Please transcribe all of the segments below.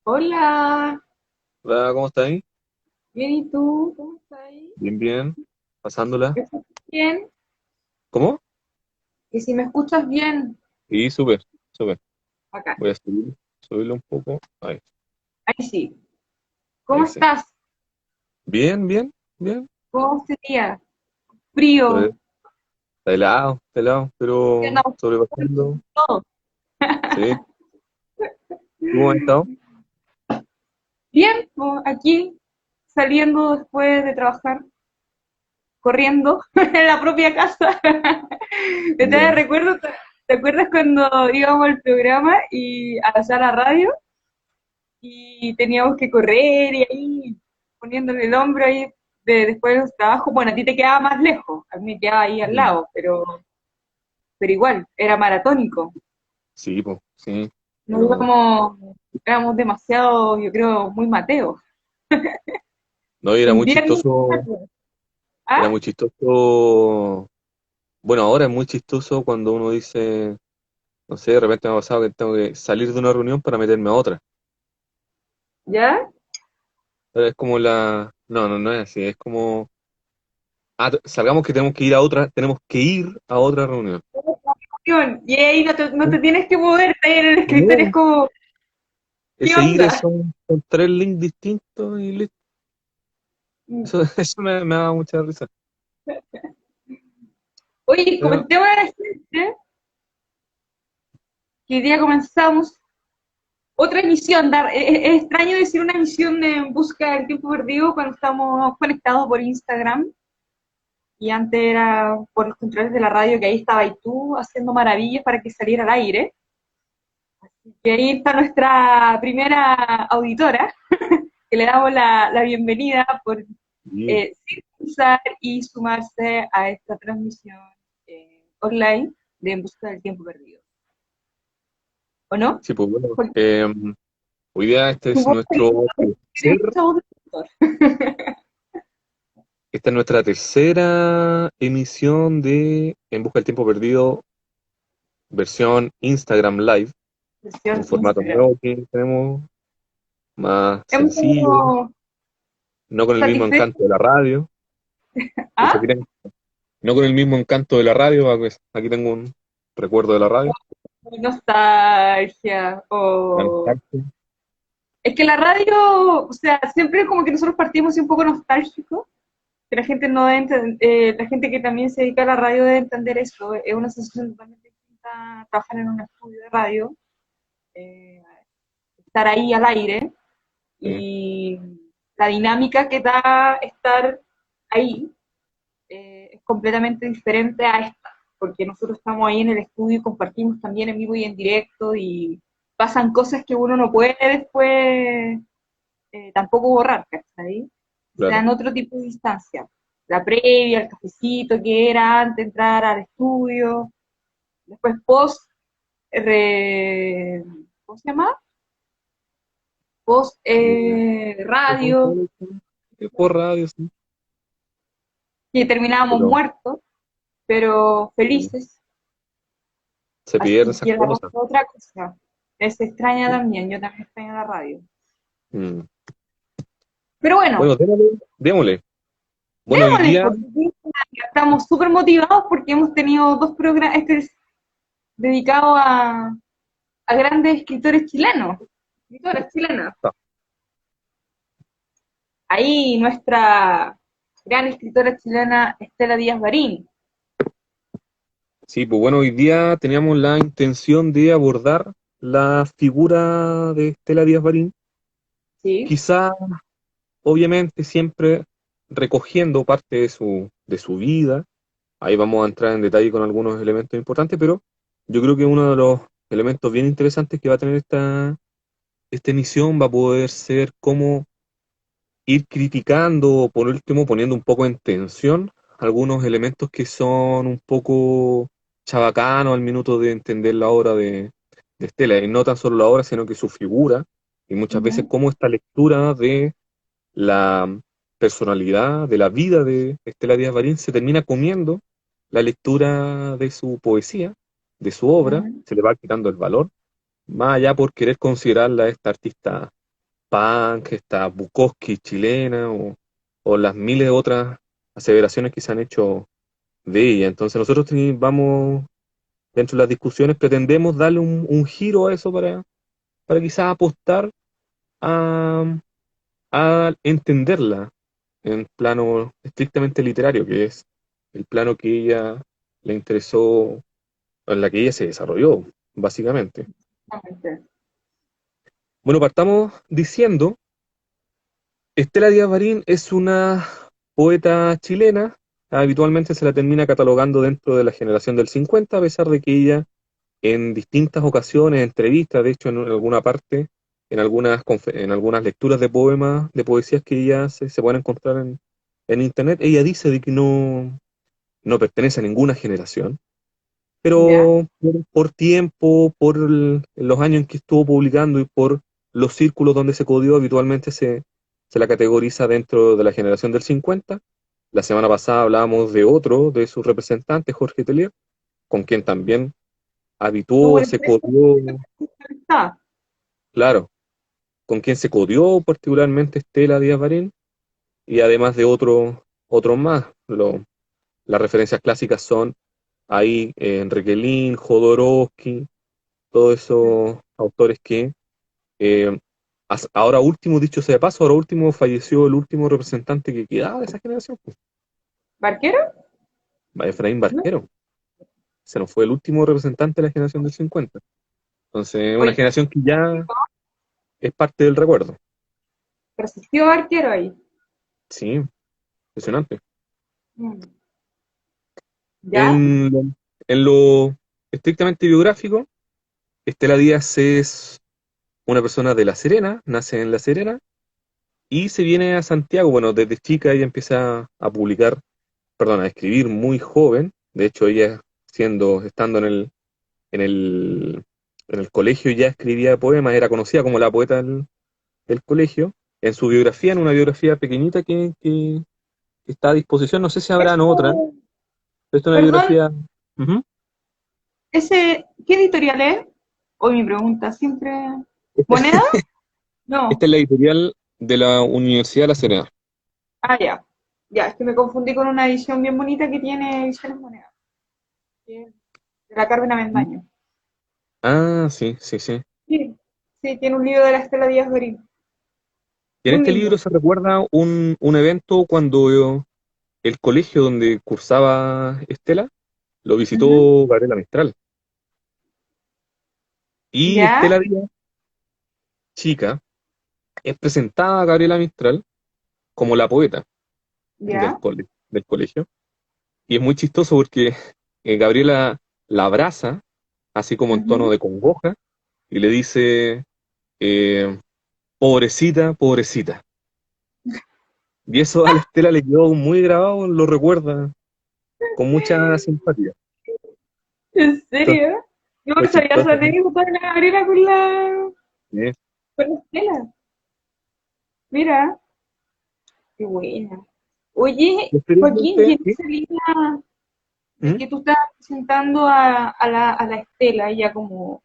Hola, Hola, ¿cómo estás ahí? bien, ¿y tú? ¿Cómo estás? Bien, bien, pasándola. ¿Me escuchas bien? ¿Cómo? Y si me escuchas bien, Sí, súper, súper. acá. Voy a subirlo un poco. Ahí, Ahí sí. ¿Cómo ahí sí. estás? Bien, bien, bien. ¿Cómo sería? Pues, Frío. está helado, ¿Qué pero andamos sobrepasando. todos? Sí. ¿Tú cómo has estado? Bien, pues, aquí saliendo después de trabajar, corriendo en la propia casa. Ya. ¿Te acuerdas cuando íbamos al programa y a la radio y teníamos que correr y ahí poniéndole el hombro ahí después de los trabajos? Bueno, a ti te quedaba más lejos, a mí me quedaba ahí al Mm. lado, pero igual, era maratónico. Sí, pues, sí. No Pero, íbamos, éramos demasiado, yo creo, muy mateos. no, y era muy Invierno, chistoso, era ¿ah? muy chistoso. Bueno, ahora es muy chistoso cuando uno dice, no sé, de repente me ha pasado que tengo que salir de una reunión para meterme a otra. ¿Ya? Pero es como no, no, no es así, es como salgamos que tenemos que ir a otra reunión. Y ahí no te tienes que mover, está ahí en el escritorio, es No, como, ¿qué ese ir onda? son tres links distintos y listo. Eso me da mucha risa. Oye, Pero, comentemos a la gente que hoy día comenzamos otra emisión. Es extraño decir una emisión en busca del tiempo perdido cuando estamos conectados por Instagram y antes era por los controles de la radio, que ahí estaba y tú haciendo maravillas para que saliera al aire. Y ahí está nuestra primera auditora, que le damos la bienvenida por sí, sintonizar y sumarse a esta transmisión online de En Busca del Tiempo Perdido. ¿O no? sí, pues bueno, Porque hoy día tu voz tiene mucha voz de locutor. esta es nuestra tercera emisión de En Busca del Tiempo Perdido, versión Instagram Live, un Versión formato Instagram. nuevo que tenemos, más sencillo, Hemos no con el mismo satisfecho. encanto de la radio. De hecho, ¿Ah? no con el mismo encanto de la radio, pues, aquí tengo un recuerdo de la radio. Nostalgia. La O nostalgia. es que la radio, o sea, siempre como que nosotros partimos así un poco nostálgicos, que la gente no debe la gente que también se dedica a la radio debe entender eso. Es una sensación totalmente distinta a trabajar en un estudio de radio, eh, estar ahí al aire Sí, y la dinámica que da estar ahí es completamente diferente a esta, porque nosotros estamos ahí en el estudio y compartimos también en vivo y en directo y pasan cosas que uno no puede después tampoco borrar, ¿cachai? O sea, claro. en otro tipo de instancia. La previa, el cafecito que era antes de entrar al estudio, después post, ¿cómo se llama? Post Eh, radio, por radio, sí. que terminábamos Pero muertos, pero sí, felices. se pierden Así esas que la radio cosas. es otra cosa. Es extraña Sí. también, yo también extraño la radio. Mm. Pero bueno, Bueno, démosle, démosle. Bueno, hoy démosle, día, porque estamos súper motivados porque hemos tenido dos programas, este es dedicado a grandes escritores chilenos, escritoras chilenas. ah, Ahí nuestra gran escritora chilena Estela Díaz Barín. sí, pues bueno, hoy día teníamos la intención de abordar la figura de Estela Díaz Barín, Sí. quizá, obviamente, siempre recogiendo parte de su vida. Ahí vamos a entrar en detalle con algunos elementos importantes, pero yo creo que uno de los elementos bien interesantes que va a tener esta emisión va a poder ser cómo ir criticando o por último poniendo un poco en tensión algunos elementos que son un poco chabacanos al minuto de entender la obra de Estela, y no tan solo la obra, sino que su figura, y muchas veces Ujú. cómo esta lectura de la personalidad, de la vida de Estela Díaz Barín se termina comiendo la lectura de su poesía, de su obra, Ujú. se le va quitando el valor, más allá por querer considerarla esta artista punk, está Bukowski chilena, o las miles de otras aseveraciones que se han hecho de ella. Entonces nosotros vamos, dentro de las discusiones, pretendemos darle un giro a eso para quizás apostar a, a entenderla en plano estrictamente literario, que es el plano que ella le interesó, en la que ella se desarrolló, básicamente. Exactamente. Bueno, partamos diciendo, Estela Díaz Barín es una poeta chilena, habitualmente se la termina catalogando dentro de la generación del 50, a pesar de que ella en distintas ocasiones, entrevistas, de hecho en alguna parte, en algunas lecturas de poemas, de poesías que ella se pueden encontrar en internet, ella dice de que no pertenece a ninguna generación, ¿Ya? pero por tiempo, los años en que estuvo publicando y por los círculos donde se codió, habitualmente se la categoriza dentro de la generación del 50. La semana pasada hablábamos de otro de sus representantes, Jorge Telier, con quien también Tuvo habituó, el se precio codió, que está. claro, con quien se codió particularmente Estela Díaz Barín, y además de otros más. Las referencias clásicas son ahí Enrique Lin, Jodorowsky, todos esos autores que eh, ahora último, dicho sea de paso, ahora último falleció el último representante que quedaba de esa generación, pues, ¿Barquero? Efraín ¿No? Barquero. Se nos fue el último representante de la generación del 50. Entonces, una Oye, generación que ya es parte del recuerdo. persistió Barquero ahí. Sí, impresionante. Mm. ¿Ya? En lo estrictamente biográfico, Estela Díaz es una persona de La Serena, nace en La Serena y se viene a Santiago. Bueno, desde chica ella empieza a publicar, perdón, a escribir muy joven. De hecho, ella estando en el, en el colegio ya escribía poemas, era conocida como la poeta del colegio. En su biografía, en una biografía pequeñita que está a disposición, no sé si habrán otra, Eso, pero esta es una perdón, biografía. Ujú. ¿qué editorial es? Hoy mi pregunta, siempre. ¿Moneda? Esta No. es la editorial de la Universidad de La Serena. Ah, ya. Ya, es que me confundí con una edición bien bonita que tiene Ediciones Moneda, que es de la Carmen Avendaño. Ah, sí, sí, sí. Sí, sí, tiene un libro de la Estela Díaz Dorín. Y en Muy este libro lindo. se recuerda un evento cuando el colegio donde cursaba Estela lo Ujú. visitó Gabriela Mistral. Y ¿Ya? Estela Díaz, chica, es presentada a Gabriela Mistral como la poeta ¿Ya? del colegio. Y es muy chistoso porque Gabriela la abraza, así como en tono Ujú. de congoja, y le dice, eh, pobrecita, pobrecita. Y eso a la Estela le quedó muy grabado, lo recuerda con mucha simpatía. ¿En Entonces, serio? No fue sabía esa chistoso, ¿no? anécdota de la Gabriela con Sí. con la Estela. Mira, qué buena. Oye, Joaquín, y Posteriormente, en sí. esa línea de ¿Mm? que tú estás presentando a la Estela, ella como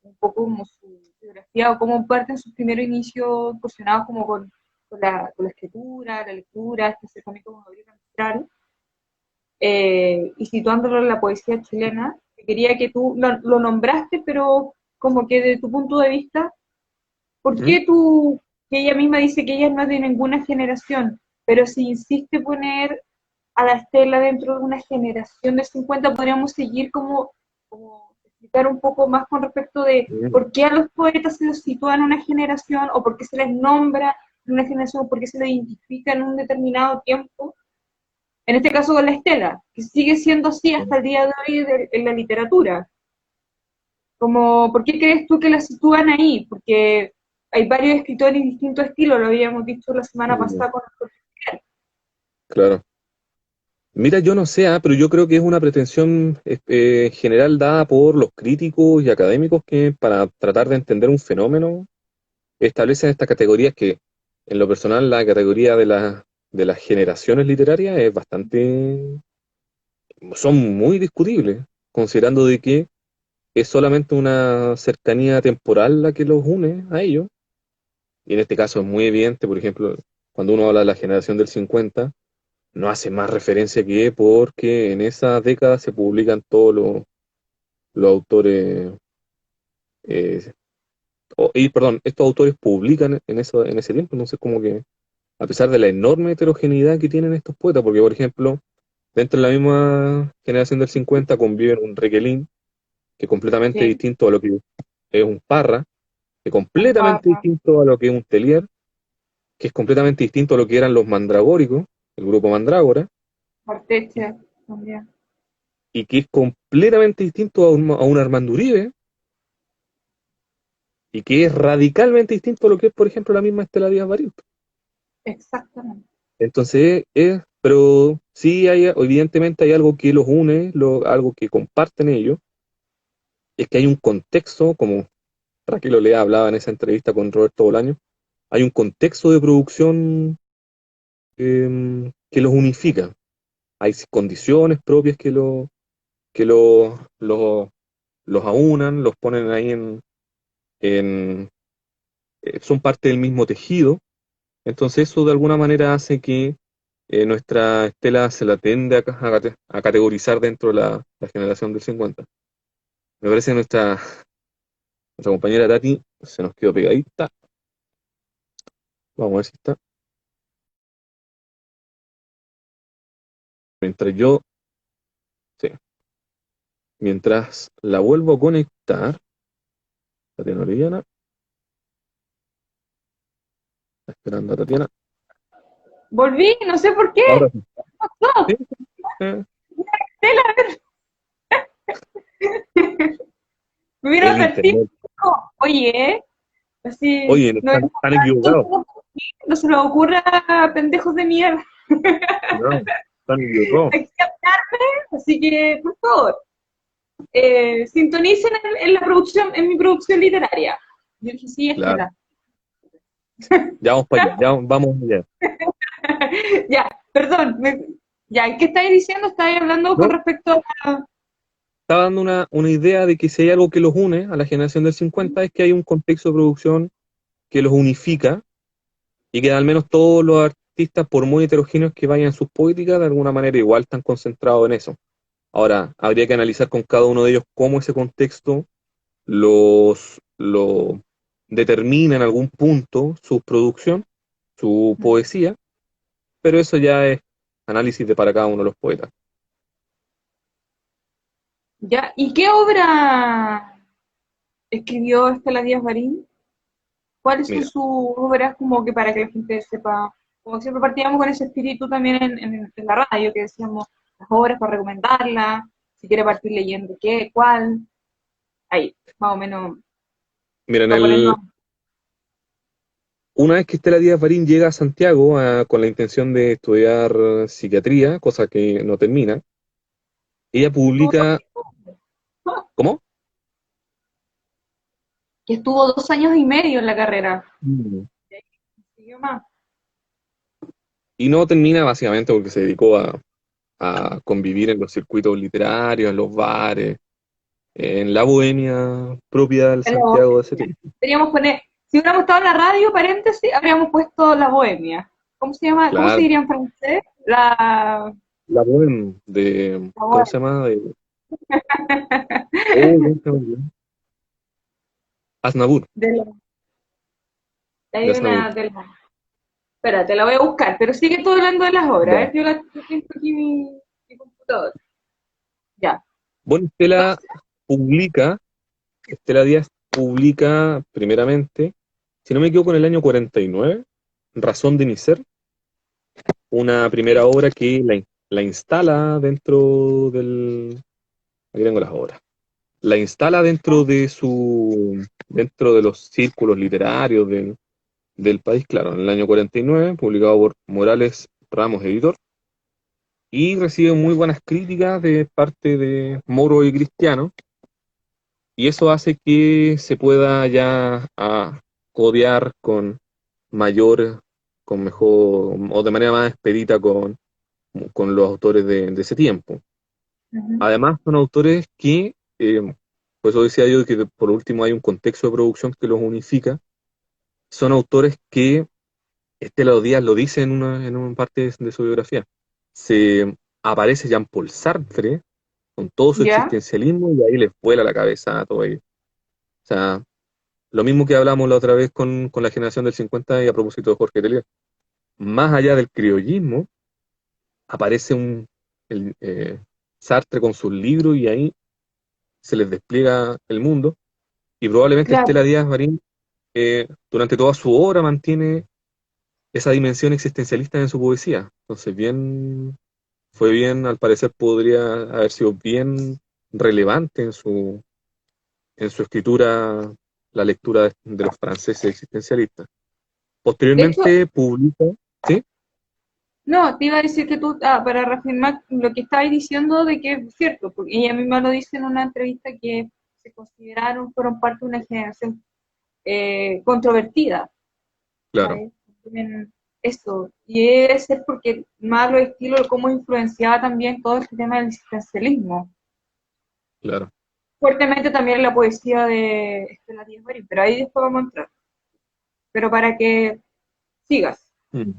un poco como su biografía o cómo parten sus primeros inicios incursionados como con la escritura, la lectura, este acercamiento con Gabriela Mistral, y situándolo en la poesía chilena, quería que tú lo nombraste, pero como que de tu punto de vista, ¿por ¿Mm? qué tú, que ella misma dice que ella no es de ninguna generación, pero si insiste poner a la Estela dentro de una generación de 50, podríamos seguir como explicar un poco más con respecto de Mm. por qué a los poetas se los sitúa en una generación o por qué se les nombra en una generación o por qué se les identifica en un determinado tiempo? En este caso con la Estela, que sigue siendo así hasta el día de hoy en la literatura. Como, ¿por qué crees tú que la sitúan ahí? Porque hay varios escritores de distintos estilos, lo habíamos dicho la semana Mm, pasada con el. claro. Mira, yo no sé, pero yo creo que es una pretensión general dada por los críticos y académicos que para tratar de entender un fenómeno establecen estas categorías que, en lo personal, la categoría de las generaciones literarias es son muy discutibles, considerando de que es solamente una cercanía temporal la que los une a ellos, y en este caso es muy evidente, por ejemplo, cuando uno habla de la generación del 50, no hace más referencia que porque en esa década se publican todos los autores, eh, perdón, estos autores publican en ese tiempo, entonces como que, a pesar de la enorme heterogeneidad que tienen estos poetas, porque por ejemplo, dentro de la misma generación del 50 conviven un Requelín, que es completamente Sí, distinto a lo que es un Parra, que es un completamente Parra, distinto a lo que es un Telier, que es completamente distinto a lo que eran los Mandragóricos, el grupo Mandrágora, Arteche también. y que es completamente distinto a un Armando Uribe, y que es radicalmente distinto a lo que es, por ejemplo, la misma Estela Díaz Barín. Exactamente. Entonces, pero sí hay, evidentemente hay algo que los une, algo que comparten ellos, es que hay un contexto, como Raquel Olea hablaba en esa entrevista con Roberto Bolaño, hay un contexto de producción que los unifica. Hay condiciones propias que los aunan, los ponen ahí en son parte del mismo tejido. Entonces eso de alguna manera hace que nuestra estela se la tiende a categorizar dentro de la generación del 50. Me parece que nuestra compañera Tati se nos quedó pegadita. Vamos a ver si está. Mientras yo, sí, mientras la vuelvo a conectar, Tatiana Orellana, está esperando a Tatiana. Volví, no sé por qué. Ahora sí. No, Sí, eh, Tela, me vino a el advertir. internet. Oye, así, Oye, no no, están equivocados. no se les ocurra pendejos de mierda No, están equivocados. acceptarme, así que, por favor, sintonicen en la producción, en mi producción literaria. Yo dije, sí, Claro. Estela. Ya vamos para allá, ya vamos allá. Ya, perdón, ya, ¿qué estáis diciendo? ¿Estáis hablando con No, respecto a... estaba dando una idea de que si hay algo que los une a la generación del 50 es que hay un contexto de producción que los unifica y que al menos todos los artistas, por muy heterogéneos que vayan en sus poéticas, de alguna manera igual están concentrados en eso. Ahora, habría que analizar con cada uno de ellos cómo ese contexto lo determina en algún punto su producción, su poesía, pero eso ya es análisis de para cada uno de los poetas. Ya, ¿y qué obra escribió Estela Díaz Barín? ¿Cuáles son Mira, sus obras como que para que la gente sepa? Como siempre partíamos con ese espíritu también en la radio, que decíamos las obras para recomendarlas, si quiere partir leyendo qué, cuál, ahí, más o menos, mira, para ponernos... una vez que Estela Díaz Barín llega a Santiago con la intención de estudiar psiquiatría, cosa que no termina, ella publica, ¿cómo? Que estuvo 2 años y medio en la carrera. Mm. Siguió más. Y no termina básicamente porque se dedicó a convivir en los circuitos literarios, en los bares, en la bohemia propia del Pero Santiago de ese tiempo. deberíamos poner, si hubiéramos estado en la radio, paréntesis, habríamos puesto la bohemia. ¿Cómo se llama? ¿Cómo se Claro, diría en francés? la bohemia de, La ¿cómo se bohemia. llama? Oh, ¿cómo se llama? Aznavour, De de hay Aznavour. una de la... Espérate, la voy a buscar, pero sigue todo hablando de las obras, Ya. ¿eh? Yo tengo aquí mi computador. Ya. Bueno, Entonces, Estela Díaz publica primeramente, si no me equivoco, en el año 49, Razón de mi ser, una primera obra que la instala dentro del... Aquí tengo las obras. La instala dentro de los círculos literarios del país, claro, en el año 49, publicado por Morales Ramos, editor, y recibe muy buenas críticas de parte de Moro y Cristiano, y eso hace que se pueda ya codear mayor, con mejor, o de manera más expedita con los autores de ese tiempo. ujú, Además, son autores que, por eso decía yo que por último hay un contexto de producción que los unifica, son autores que Estela Díaz lo dice en una parte de su biografía. Se aparece Jean-Paul Sartre con todo su ¿Ya? existencialismo y ahí les vuela la cabeza a todo ello. O sea, lo mismo que hablamos la otra vez con la generación del 50 y a propósito de Jorge Telia. Más allá del criollismo, aparece Sartre con sus libros y ahí se les despliega el mundo. Y probablemente Estela Claro. Díaz Marín, durante toda su obra, mantiene esa dimensión existencialista en su poesía. Entonces, fue bien, al parecer podría haber sido bien relevante en su escritura la lectura de los franceses existencialistas. De hecho, Posteriormente publica, ¿sí? no, te iba a decir que tú, para reafirmar lo que estabas diciendo de que es cierto, porque ella misma lo dice en una entrevista que se consideraron, fueron parte de una generación controvertida, Claro, ¿sabes? Tienen eso, y debe ser porque más lo estilo de cómo influenciaba también todo este tema del existencialismo. claro. Fuertemente también la poesía de Estela Díaz Marín, pero ahí después vamos a entrar. Pero para que sigas. Mm.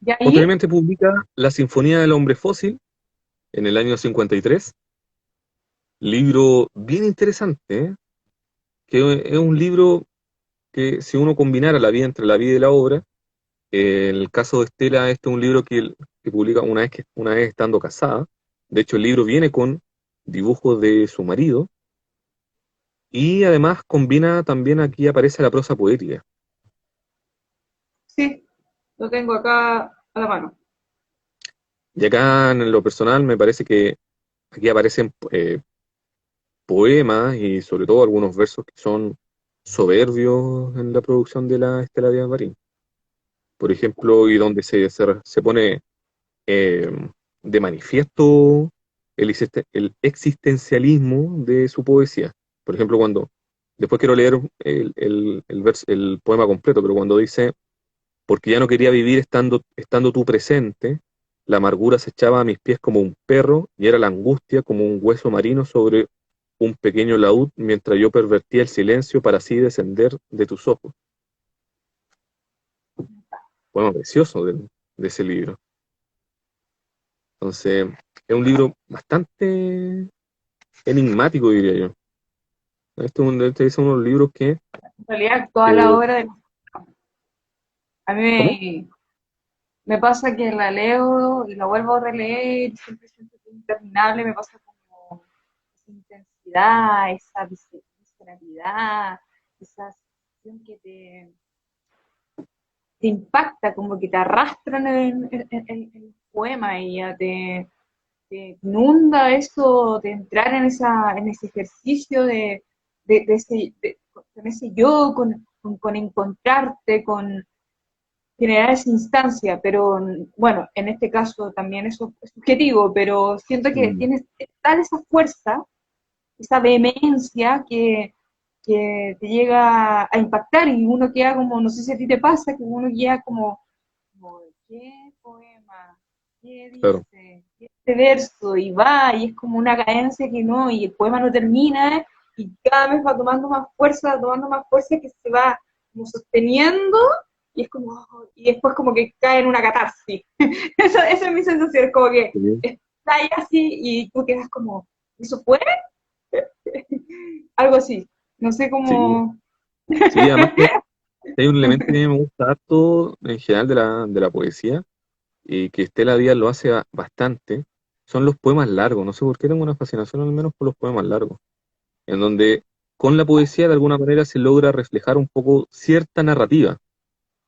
Y ahí, Posteriormente publica La Sinfonía del Hombre Fósil en el año 53, libro bien interesante, que es un libro que si uno combinara la vida entre la vida y la obra, en el caso de Estela, este es un libro que publica una vez estando casada. De hecho, el libro viene con dibujos de su marido y además combina también aquí aparece la prosa poética. sí, lo tengo acá a la mano. Y acá en lo personal me parece que aquí aparecen poemas y sobre todo algunos versos que son soberbios en la producción de la Estela Díaz Marín. Por ejemplo, y donde se pone eh, de manifiesto el existencialismo de su poesía. Por ejemplo, después quiero leer el poema completo, pero cuando dice, porque ya no quería vivir estando tú presente, la amargura se echaba a mis pies como un perro y era la angustia como un hueso marino sobre un pequeño laúd mientras yo pervertía el silencio para así descender de tus ojos. Poema precioso de ese libro. Entonces, es un libro bastante enigmático, diría yo. Este es uno de los libros que... En realidad, toda la eh, obra de... A ¿Cómo? mí me pasa que la leo y la vuelvo a releer y siempre siento que es interminable, me pasa como esa intensidad, esa visceralidad, esa sensación que te impacta, como que te arrastra el poema y ya te inunda eso de entrar en ese ejercicio con ese yo, con encontrarte, con generar esa instancia, pero bueno, en este caso también eso es subjetivo, pero siento que Mm, tienes tal esa fuerza, esa vehemencia que te llega a impactar y uno queda como, no sé si a ti te pasa, que uno queda como ¿qué poema? ¿Qué claro. dice? ¿Qué este verso? Y va, y es como una cadencia que no, y el poema no termina, y cada vez va tomando más fuerza, que se va como sosteniendo, y es como, y después como que cae en una catarsis. Esa es mi sensación, es como que Sí, está ahí así, y tú quedas como, ¿eso fue? Algo así. No sé sí, cómo... sí, además que hay un elemento que a mí me gusta harto en general de la poesía, y que Estela Díaz lo hace bastante, son los poemas largos. No sé por qué tengo una fascinación al menos por los poemas largos, en donde con la poesía de alguna manera se logra reflejar un poco cierta narrativa.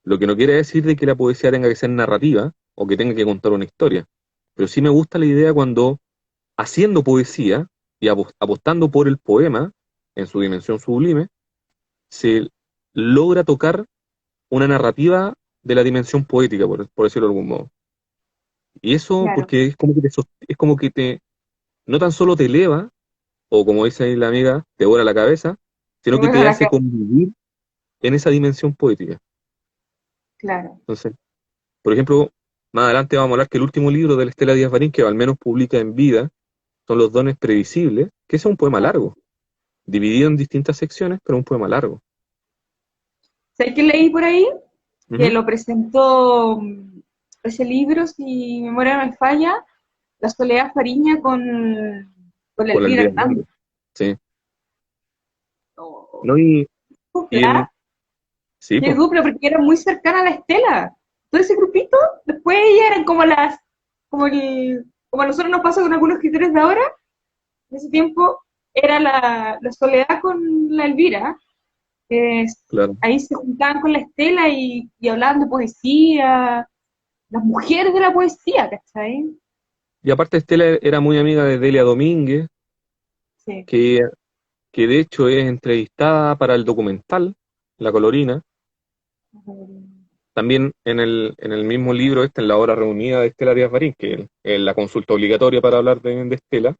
Lo que no quiere decir de que la poesía tenga que ser narrativa o que tenga que contar una historia. Pero sí me gusta la idea cuando, haciendo poesía y apostando por el poema en su dimensión sublime, se logra tocar una narrativa de la dimensión poética, por decirlo de algún modo. Y eso Claro, porque es como que no tan solo te eleva, o como dice ahí la amiga, te vuela la cabeza, me sino que vuelve te la hace cara. convivir en esa dimensión poética. Claro. Entonces, por ejemplo, más adelante vamos a hablar que el último libro de la Estela Díaz Marín, que al menos publica en vida, son Los dones previsibles, que es un poema largo, dividido en distintas secciones, pero un poema largo. ¿sabes qué leí por ahí? Que Ujú. lo presentó ese libro, si mi memoria no me falla, la Soledad Fariña con Con la Elvira Elvira Hernández. Hernández. Sí. Oh, No, y en, dupla, sí, qué pues, dupla, porque era muy cercana a la Estela. Todo ese grupito, después ella eran como como a nosotros nos pasa con algunos escritores de ahora, en ese tiempo era la Soledad con la Elvira. eh, claro. Ahí se juntaban con la Estela y hablaban de poesía, las mujeres de la poesía, ¿cachai? Y aparte Estela era muy amiga de Delia Domínguez, Sí. que, que de hecho es entrevistada para el documental La Colorina. También en el mismo libro, en la hora reunida de Estela Díaz Barín, que es la consulta obligatoria para hablar de Estela,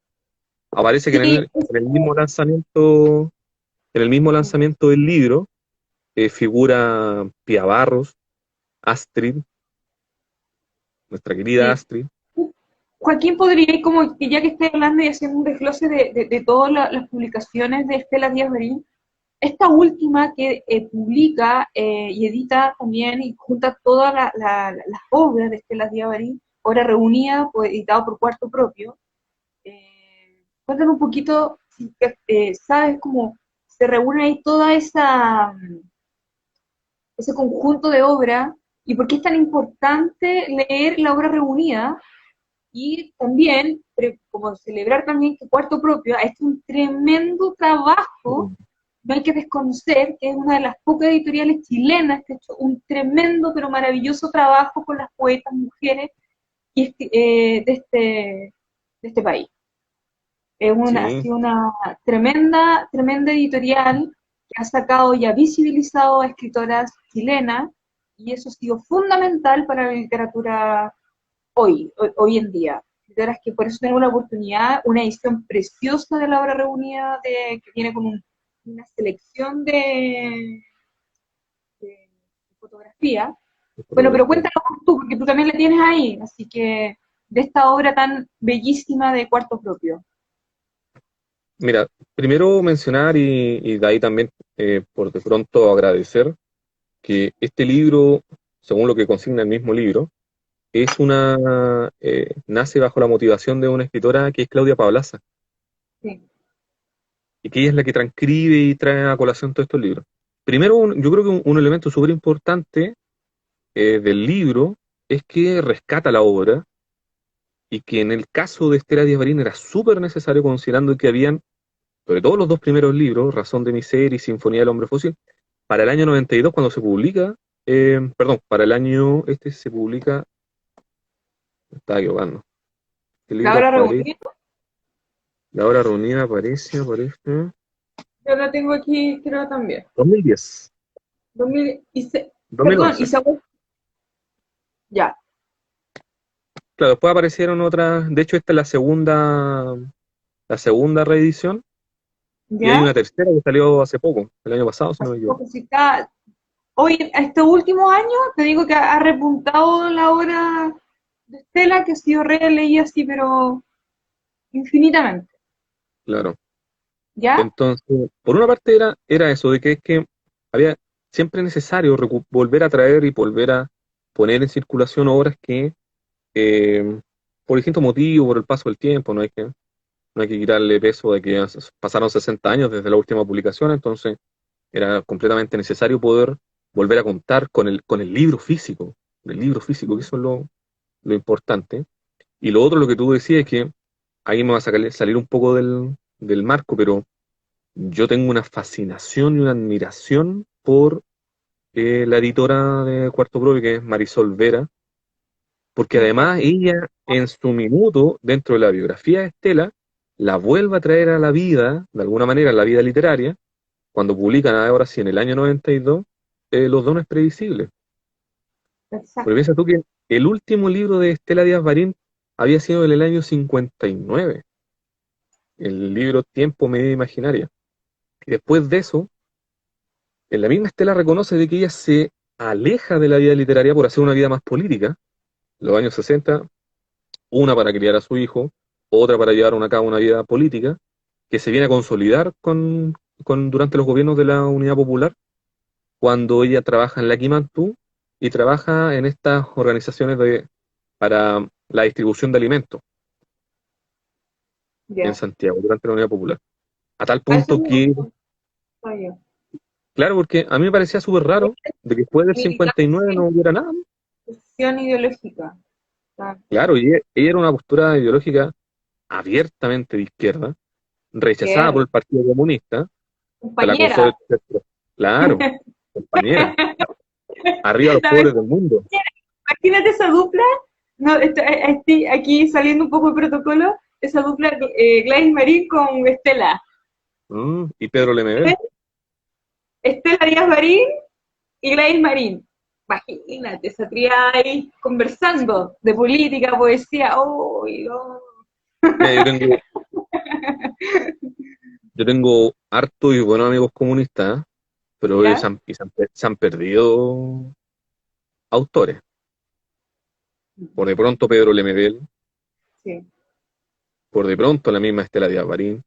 aparece que Sí, en el mismo lanzamiento, en el mismo lanzamiento del libro, figura Pia Barros, Astrid, nuestra querida sí. Astrid. Joaquín, podría ir como que ya que estoy hablando y haciendo un desglose de todas las publicaciones de Estela Díaz Marín, esta última que publica y edita también y junta todas las obras de Estela Díaz Marín, ahora reunida, pues, editado por Cuarto Propio. Cuéntanos un poquito, si sabes cómo se reúne ahí toda ese conjunto de obras y por qué es tan importante leer la obra reunida y también, como celebrar también que Cuarto Propio ha hecho un tremendo trabajo, no hay que desconocer que es una de las pocas editoriales chilenas que ha hecho un tremendo pero maravilloso trabajo con las poetas mujeres de este país. Ha Sí, sido una tremenda editorial que ha sacado y ha visibilizado a escritoras chilenas y eso ha sido fundamental para la literatura hoy en día. Escritoras que por eso tenemos la oportunidad, una edición preciosa de la obra reunida que viene con una selección de fotografía. Bueno, pero fotografía. cuéntanos tú, porque tú también la tienes ahí, así que de esta obra tan bellísima de Cuarto Propio. Mira, primero mencionar y de ahí también por de pronto agradecer que este libro, según lo que consigna el mismo libro, nace bajo la motivación de una escritora que es Claudia Pablaza, Sí. y que ella es la que transcribe y trae a colación todos estos libros. Primero, yo creo que un elemento súper importante del libro es que rescata la obra y que en el caso de Estela Díaz Barín era súper necesario considerando que habían, sobre todo los dos primeros libros, Razón de mi ser y Sinfonía del Hombre Fósil, para el año 92 cuando se publica, perdón, para el año este se publica, me estaba equivocando, el La libro obra aparece, reunida, la hora reunida aparece, yo la tengo aquí, creo también. 2010, 2000 perdón, 2011. ya, Claro, después aparecieron otras, de hecho esta es la segunda reedición, y hay ya. una tercera que salió hace poco, el año pasado, si no Así me equivoco. como si está, hoy, estos últimos años, te digo que ha repuntado la obra de Estela, que ha sido releída así, pero infinitamente. Claro. ¿Ya? Entonces, por una parte era eso, de que es que había siempre necesario volver a traer y volver a poner en circulación obras que, eh, por distintos motivos, por el paso del tiempo, no hay que quitarle peso de que pasaron 60 años desde la última publicación, entonces era completamente necesario poder volver a contar con el libro físico, que eso es lo importante. Y lo otro, lo que tú decías, es que ahí me va a salir un poco del marco, pero yo tengo una fascinación y una admiración por la editora de Cuarto Propio, que es Marisol Vera, porque Sí, además ella, en su minuto, dentro de la biografía de Estela, la vuelve a traer a la vida, de alguna manera, en la vida literaria, cuando publican ahora sí en el año 92, Los dones previsibles. Porque exacto. piensa tú que el último libro de Estela Díaz Barín había sido en el año 59, el libro Tiempo, Media Imaginaria. Y después de eso, en la misma Estela reconoce de que ella se aleja de la vida literaria por hacer una vida más política. Los años 60, una para criar a su hijo, otra para llevar a cabo una vida política, que se viene a consolidar durante los gobiernos de la Unidad Popular. cuando ella trabaja en la Quimantú y trabaja en estas organizaciones para la distribución de alimentos en Ya. Santiago, durante la Unidad Popular. A tal A eso punto me que, gusta, yo. claro, porque a mí me parecía súper raro de que después del Militar 59 no hubiera nada. posición ideológica. Claro, y ella era una postura ideológica abiertamente de izquierda, rechazada por Izquierda, el Partido Comunista, se la acusó compañera. de ser, claro, compañera, arriba los pobres del mundo. Imagínate esa dupla, no, aquí saliendo un poco de protocolo, esa dupla Gladys Marín con Estela. Y Pedro Lemebel. Estela Díaz Marín y Gladys Marín. Imagínate, esa tría ahí conversando de política, poesía. Oh, no. Mira, yo tengo harto y buenos amigos comunistas, pero ¿Ya? se han perdido autores. Por de pronto Pedro Lemebel, Sí. por de pronto la misma Estela Díaz Marín.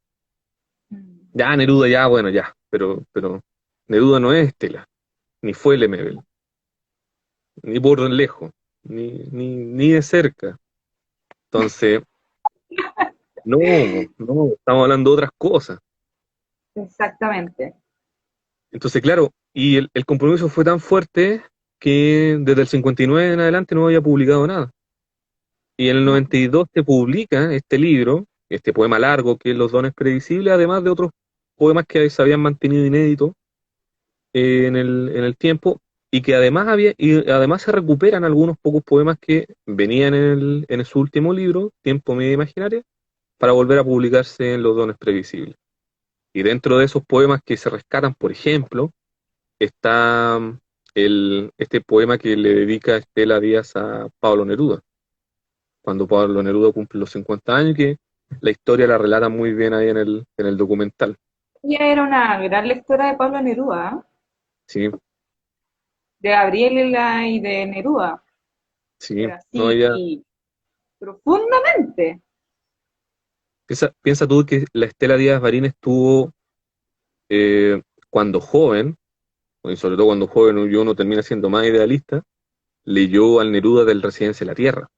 Ya Neruda, ya, bueno, ya, pero Neruda no es Estela, ni fue Lemebel, ni por lejos, ni de cerca. Entonces, no, no, estamos hablando de otras cosas. Exactamente. Entonces, claro, y el compromiso fue tan fuerte que desde el 59 en adelante no había publicado nada. Y en el 92 se publica este libro, este poema largo que es Los dones previsibles, además de otros poemas que se habían mantenido inéditos en el tiempo, y además se recuperan algunos pocos poemas que venían en su último libro, Tiempo Media Imaginaria, para volver a publicarse en Los dones previsibles. Y dentro de esos poemas que se rescatan, por ejemplo, está este poema que le dedica Estela Díaz a Pablo Neruda, cuando Pablo Neruda cumple los 50 años, que la historia la relata muy bien ahí en el documental. Ella era una gran lectora de Pablo Neruda, ¿eh? Sí, De Gabriela y de Neruda, sí, pero no, así ella, profundamente. piensa tú que la Estela Díaz Marín estuvo eh, cuando joven, y sobre todo cuando joven y uno termina siendo más idealista, leyó al Neruda del Residencia de la Tierra.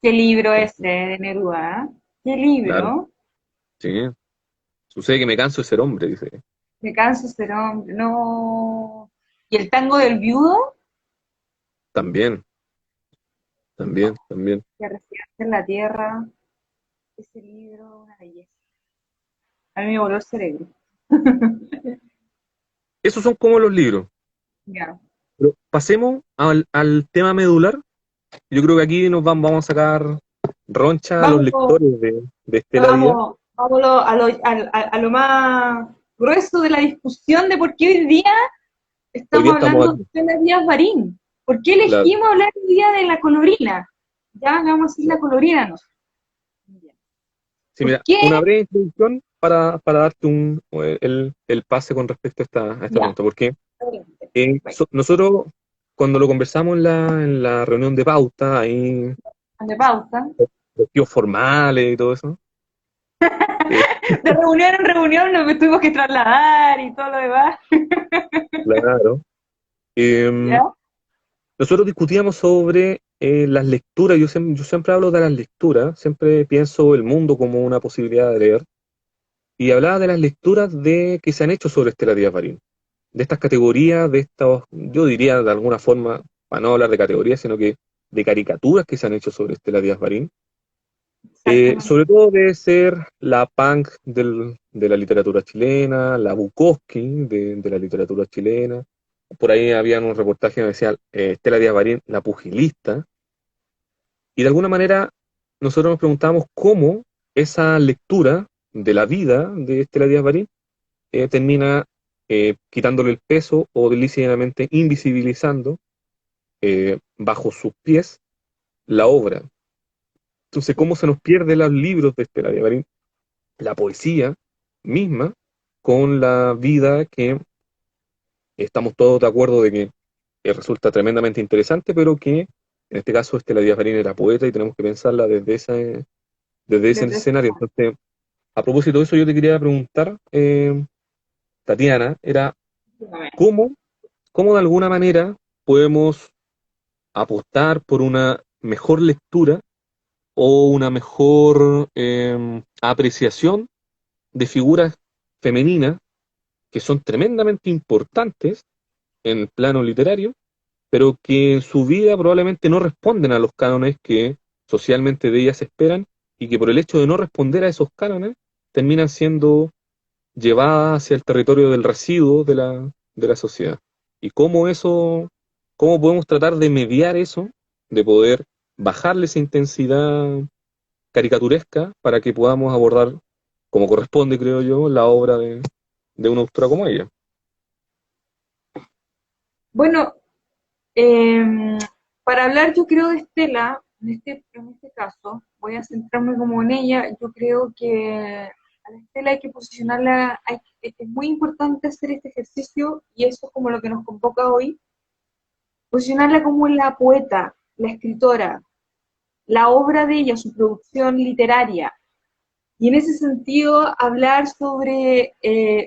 Qué libro ese de Neruda, ¿eh? Qué Claro, libro. sí. Sucede que me canso de ser hombre, dice. Me canso de ser hombre, no. Y el tango del viudo, También, también. que reside en la tierra, ese libro, una belleza. A mí me voló el cerebro. Esos son como los libros. Ya. Pero pasemos al tema medular. Yo creo que aquí vamos a sacar roncha a los Vamos, lectores de Estela Díaz. vamos a lo más grueso de la discusión de por qué hoy día Hoy día estamos estamos hablando aquí, de la Díaz Barín. ¿Por qué claro. elegimos hablar hoy día de la colorina? Ya le vamos a decir la Claro. colorina, ¿no? Sí, ¿Por mira, qué? una breve introducción para darte el pase con respecto a esta Ya. pregunta. Porque Bueno, nosotros, cuando lo conversamos en la reunión de pauta, ahí, de pausa. vestidos formales y todo eso, eh, De reunión en reunión nos tuvimos que trasladar y todo lo demás. claro, ¿Ya? em, nosotros discutíamos sobre las lecturas. Yo siempre hablo de las lecturas, siempre pienso el mundo como una posibilidad de leer, y hablaba de las lecturas que se han hecho sobre Estela Díaz Marín, de estas categorías, de estos, yo diría de alguna forma, para no hablar de categorías, sino que de caricaturas que se han hecho sobre Estela Díaz Marín. Exactamente. Sobre todo debe ser la punk de la literatura chilena, la Bukowski de la literatura chilena. Por ahí había un reportaje que decía Estela Díaz Marín, la pugilista. Y de alguna manera nosotros nos preguntábamos cómo esa lectura de la vida de Estela Díaz Marín termina quitándole el peso o lícitamente invisibilizando bajo sus pies la obra. Entonces, ¿cómo se nos pierde los libros de Estela Díaz Marín, la poesía misma, con la vida que estamos todos de acuerdo de que resulta tremendamente interesante, pero que en este caso Estela Díaz Marín era poeta y tenemos que pensarla desde ese Desde ese- escenario? Entonces, a propósito de eso, yo te quería preguntar, Tatiana, era ¿Cómo, cómo de alguna manera podemos apostar por una mejor lectura o una mejor apreciación de figuras femeninas que son tremendamente importantes en el plano literario, pero que en su vida probablemente no responden a los cánones que socialmente de ellas se esperan y que por el hecho de no responder a esos cánones terminan siendo llevadas hacia el territorio del residuo de la sociedad? Y cómo eso, cómo podemos tratar de mediar eso, de poder bajarle esa intensidad caricaturesca para que podamos abordar, como corresponde, creo yo, la obra de una autora como ella. Bueno, em, para hablar yo creo de Estela, en este caso, voy a centrarme como en ella, yo creo que a la Estela hay que posicionarla, es muy importante hacer este ejercicio y eso es como lo que nos convoca hoy, posicionarla como la poeta, la escritora, la obra de ella, su producción literaria. Y en ese sentido, hablar sobre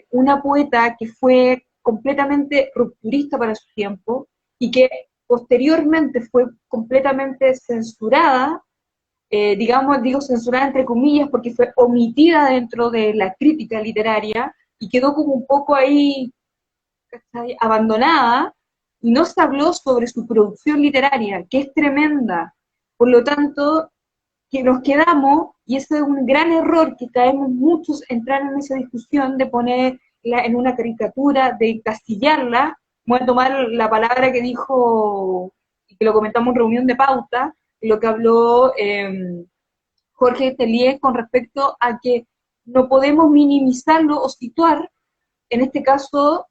una poeta que fue completamente rupturista para su tiempo y que posteriormente fue completamente censurada, digamos, digo censurada entre comillas, porque fue omitida dentro de la crítica literaria y quedó como un poco ahí, ¿cachai?, abandonada, y no se habló sobre su producción literaria, que es tremenda. Por lo tanto, que nos quedamos, y ese es un gran error que caemos muchos, entrar en esa discusión de ponerla en una caricatura, de encasillarla. Voy a tomar la palabra que dijo, y que lo comentamos en reunión de pauta, lo que habló Jorge Telier con respecto a que no podemos minimizarlo o situar, en este caso,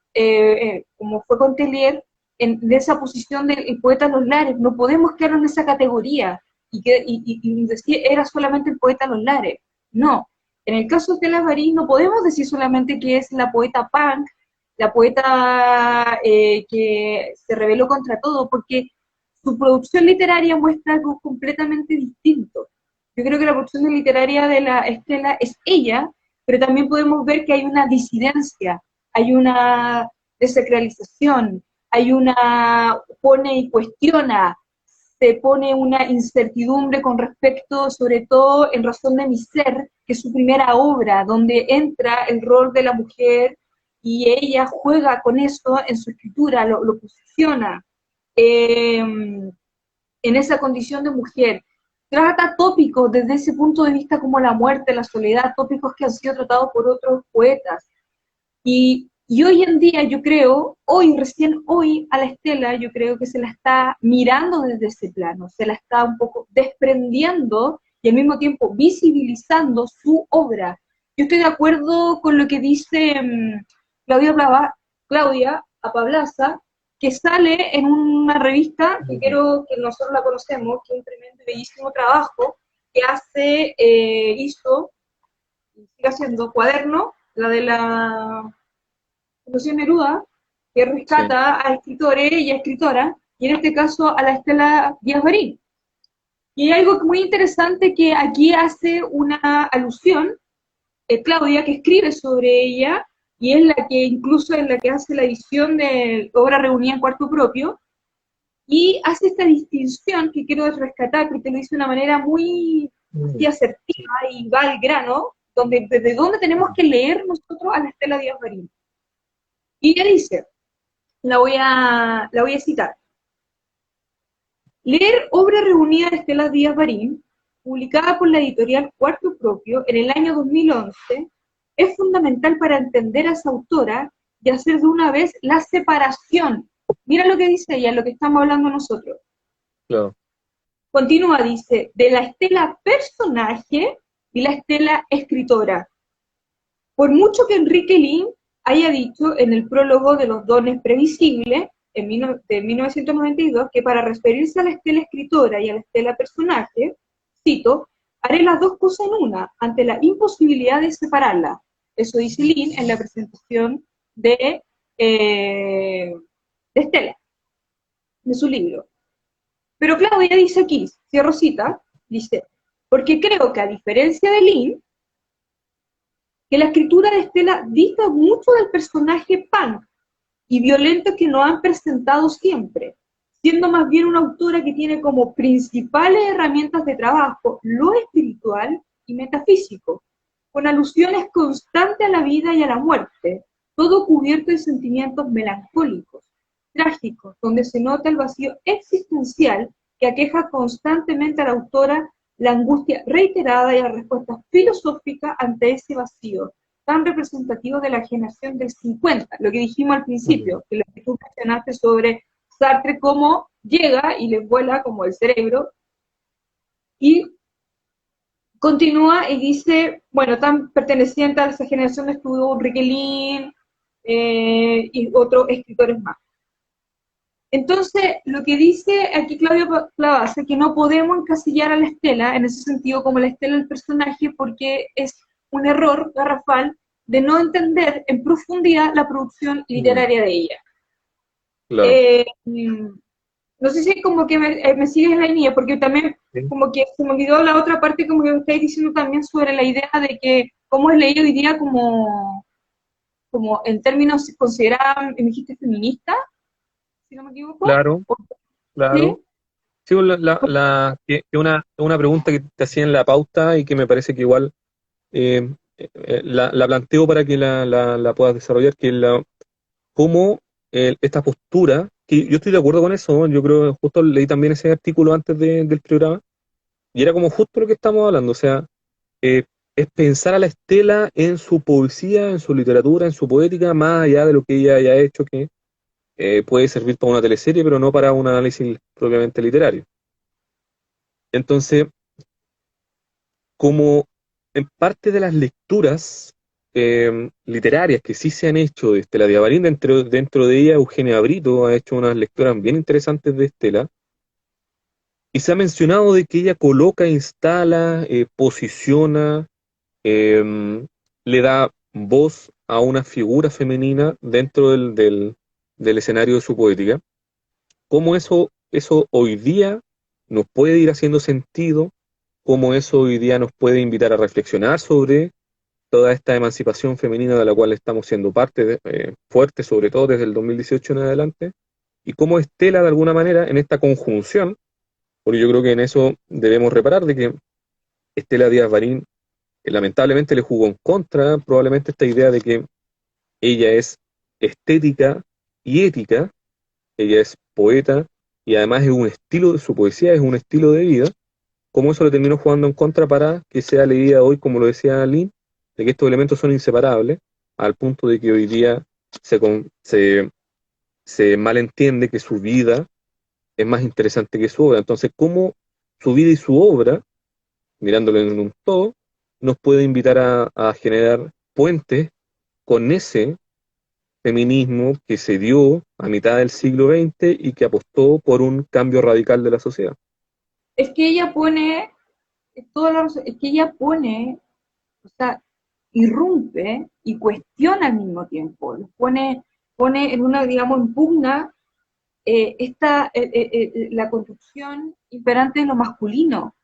como fue con Telier, de esa posición del poeta Los Lares. No podemos quedarnos en esa categoría y decir era solamente el poeta Los Lares. No. En el caso de Estela Maris no podemos decir solamente que es la poeta punk, la poeta que se rebeló contra todo, porque su producción literaria muestra algo completamente distinto. Yo creo que la producción literaria de la Estela es ella, pero también podemos ver que hay una disidencia, hay una desacralización, hay una, pone y cuestiona, se pone una incertidumbre con respecto, sobre todo en Razón de mi Ser, que es su primera obra, donde entra el rol de la mujer y ella juega con eso en su escritura, lo posiciona en esa condición de mujer. Trata tópicos desde ese punto de vista como la muerte, la soledad, tópicos que han sido tratados por otros poetas. Y hoy en día yo creo, hoy, recién hoy, a la Estela, yo creo que se la está mirando desde ese plano, se la está un poco desprendiendo y al mismo tiempo visibilizando su obra. Yo estoy de acuerdo con lo que dice Claudia Apablaza, que sale en una revista que quiero que nosotros la conocemos, que es un tremendo y bellísimo trabajo que hizo y sigue haciendo Cuaderno, la de la Fundación Neruda, que Sí. rescata a escritores y a escritoras, y en este caso a la Estela Díaz Barín. Y hay algo muy interesante que aquí hace una alusión, Claudia, que escribe sobre ella, y es la que incluso es la que hace la edición de Obra Reunida en Cuarto Propio, y hace esta distinción que quiero rescatar, porque lo dice de una manera muy así asertiva y va al grano, donde, desde dónde tenemos que leer nosotros a la Estela Díaz Barín. Y ella dice, la voy a citar. Leer obra reunida de Estela Díaz Barín, publicada por la editorial Cuarto Propio en el año 2011, es fundamental para entender a esa autora y hacer de una vez la separación. Mira lo que dice ella, lo que estamos hablando nosotros. Claro. Continúa, dice, de la Estela personaje y la Estela escritora. Por mucho que Enrique Lin haya dicho en el prólogo de Los dones previsibles, de 1992, que para referirse a la Estela escritora y a la Estela personaje, cito, haré las dos cosas en una, ante la imposibilidad de separarlas. Eso dice Lin en la presentación de Estela, de su libro. Pero Claudia dice aquí, cierro cita, dice, porque creo que a diferencia de Lin, que la escritura de Estela dista mucho del personaje punk y violentos que nos han presentado siempre, siendo más bien una autora que tiene como principales herramientas de trabajo lo espiritual y metafísico, con alusiones constantes a la vida y a la muerte, todo cubierto de sentimientos melancólicos, trágicos, donde se nota el vacío existencial que aqueja constantemente a la autora, la angustia reiterada y la respuesta filosófica ante ese vacío, tan representativo de la generación del 50, lo que dijimos al principio, que lo que tú mencionaste sobre Sartre, cómo llega y le vuela como el cerebro, y continúa y dice, bueno, tan perteneciente a esa generación estuvo Riquelin y otros escritores más. Entonces, lo que dice aquí Claudio Plavase, que no podemos encasillar a la Estela, en ese sentido, como la Estela del personaje, porque es un error garrafal de no entender en profundidad la producción literaria de ella. Claro. No sé si como que me sigues la línea, porque también Sí. como que se me olvidó la otra parte, como que me estáis diciendo también sobre la idea de que cómo es leído hoy día como en términos considerados, me dijiste feminista, si no me equivoco. Claro, claro. ¿Sí? Sí, pues, que una pregunta que te hacía en la pauta y que me parece que igual la planteo para que la puedas desarrollar, que es cómo esta postura, que yo estoy de acuerdo con eso, yo creo que justo leí también ese artículo antes del programa, y era como justo lo que estamos hablando, o sea, eh, es pensar a la Estela en su poesía, en su literatura, en su poética, más allá de lo que ella haya hecho, que puede servir para una teleserie, pero no para un análisis propiamente literario. Entonces, como en parte de las lecturas literarias que sí se han hecho de Estela Diavarín, dentro de ella Eugenia Brito ha hecho unas lecturas bien interesantes de Estela, y se ha mencionado de que ella coloca, instala, posiciona, eh, le da voz a una figura femenina dentro del escenario de su poética. Cómo eso hoy día nos puede ir haciendo sentido, cómo eso hoy día nos puede invitar a reflexionar sobre toda esta emancipación femenina de la cual estamos siendo parte fuerte, sobre todo desde el 2018 en adelante, y cómo Estela de alguna manera en esta conjunción, porque yo creo que en eso debemos reparar de que Estela Díaz Barín lamentablemente le jugó en contra probablemente esta idea de que ella es estética y ética, ella es poeta y además es un estilo de su poesía, es un estilo de vida, como eso le terminó jugando en contra para que sea leída hoy, como lo decía Lynn, de que estos elementos son inseparables, al punto de que hoy día se malentiende que su vida es más interesante que su obra. Entonces, ¿cómo su vida y su obra, mirándolo en un todo, nos puede invitar a generar puentes con ese feminismo que se dio a mitad del siglo XX y que apostó por un cambio radical de la sociedad? Es que ella pone, es que ella pone, o sea, irrumpe y cuestiona al mismo tiempo, pone en una, digamos, impugna la construcción imperante de lo masculino,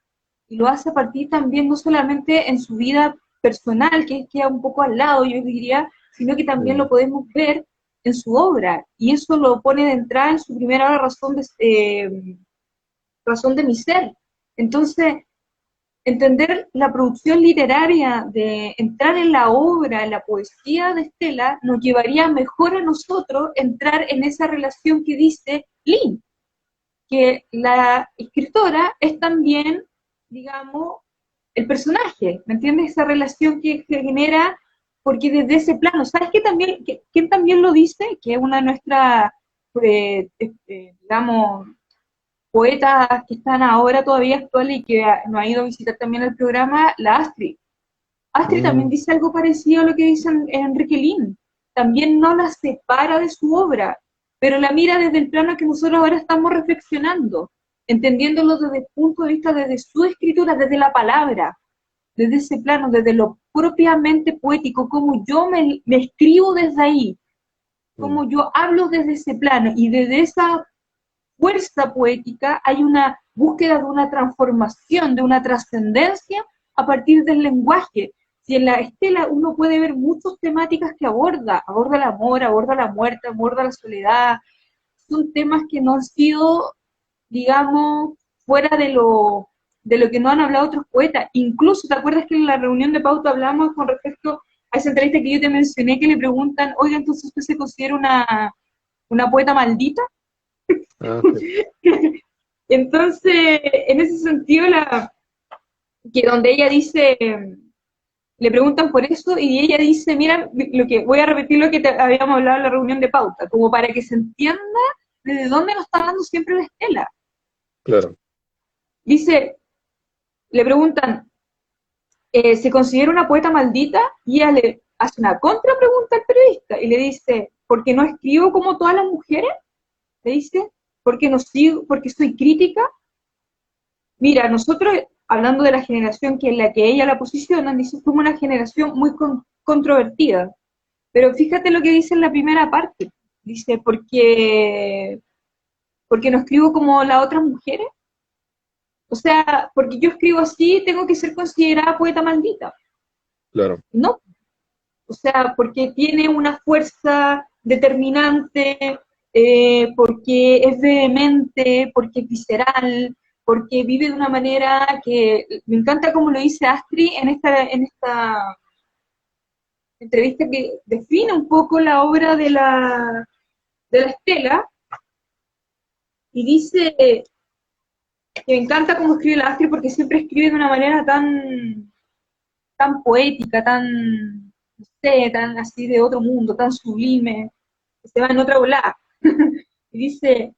y lo hace a partir también no solamente en su vida personal, que queda un poco al lado, yo diría, sino que también Mm. lo podemos ver en su obra, y eso lo pone de entrada en su primera razón de mi ser. Entonces, entender la producción literaria, de entrar en la obra, en la poesía de Estela, nos llevaría mejor a nosotros entrar en esa relación que dice Lynn, que la escritora es también, digamos, el personaje, ¿me entiendes? Esa relación que genera, porque desde ese plano, ¿sabes qué también, quién también lo dice? Que es una de nuestras, digamos, poetas que están ahora todavía actuales y que nos ha ido a visitar también el programa, la Astrid. Astrid también Mm. dice algo parecido a lo que dice Enrique Lin. También no la separa de su obra, pero la mira desde el plano que nosotros ahora estamos reflexionando, entendiéndolo desde el punto de vista, desde su escritura, desde la palabra, desde ese plano, desde lo propiamente poético, como yo me escribo desde ahí, Mm. como yo hablo desde ese plano, y desde esa fuerza poética hay una búsqueda de una transformación, de una trascendencia a partir del lenguaje. si en la Estela uno puede ver muchas temáticas que aborda el amor, aborda la muerte, aborda la soledad, son temas que no han sido, digamos, fuera de lo que no han hablado otros poetas. Incluso, ¿te acuerdas que en la reunión de Pauta hablamos con respecto a esa entrevista que yo te mencioné, que le preguntan, oiga, entonces usted se considera una poeta maldita? Ah, sí. Entonces, en ese sentido, que donde ella dice, le preguntan por eso y ella dice, mira, lo que voy a repetir lo que habíamos hablado en la reunión de Pauta, como para que se entienda desde dónde nos está hablando siempre la Estela. Claro. Dice, le preguntan, ¿se considera una poeta maldita? Y ella le hace una contrapregunta al periodista y le dice, ¿porque no escribo como todas las mujeres? Le dice, ¿porque no sigo, porque soy crítica? Mira, nosotros, hablando de la generación que en la que ella la posiciona, dice, somos una generación muy controvertida. Pero fíjate lo que dice en la primera parte. Dice, porque no escribo como las otras mujeres. O sea, porque yo escribo así, tengo que ser considerada poeta maldita. Claro. No. O sea, porque tiene una fuerza determinante, porque es vehemente, porque es visceral, porque vive de una manera que me encanta como lo dice Astrid en esta entrevista que define un poco la obra de la Estela y dice que me encanta cómo escribe la Astrid porque siempre escribe de una manera tan poética, tan, no sé, tan así de otro mundo, tan sublime, que se va en otra volada. Y dice,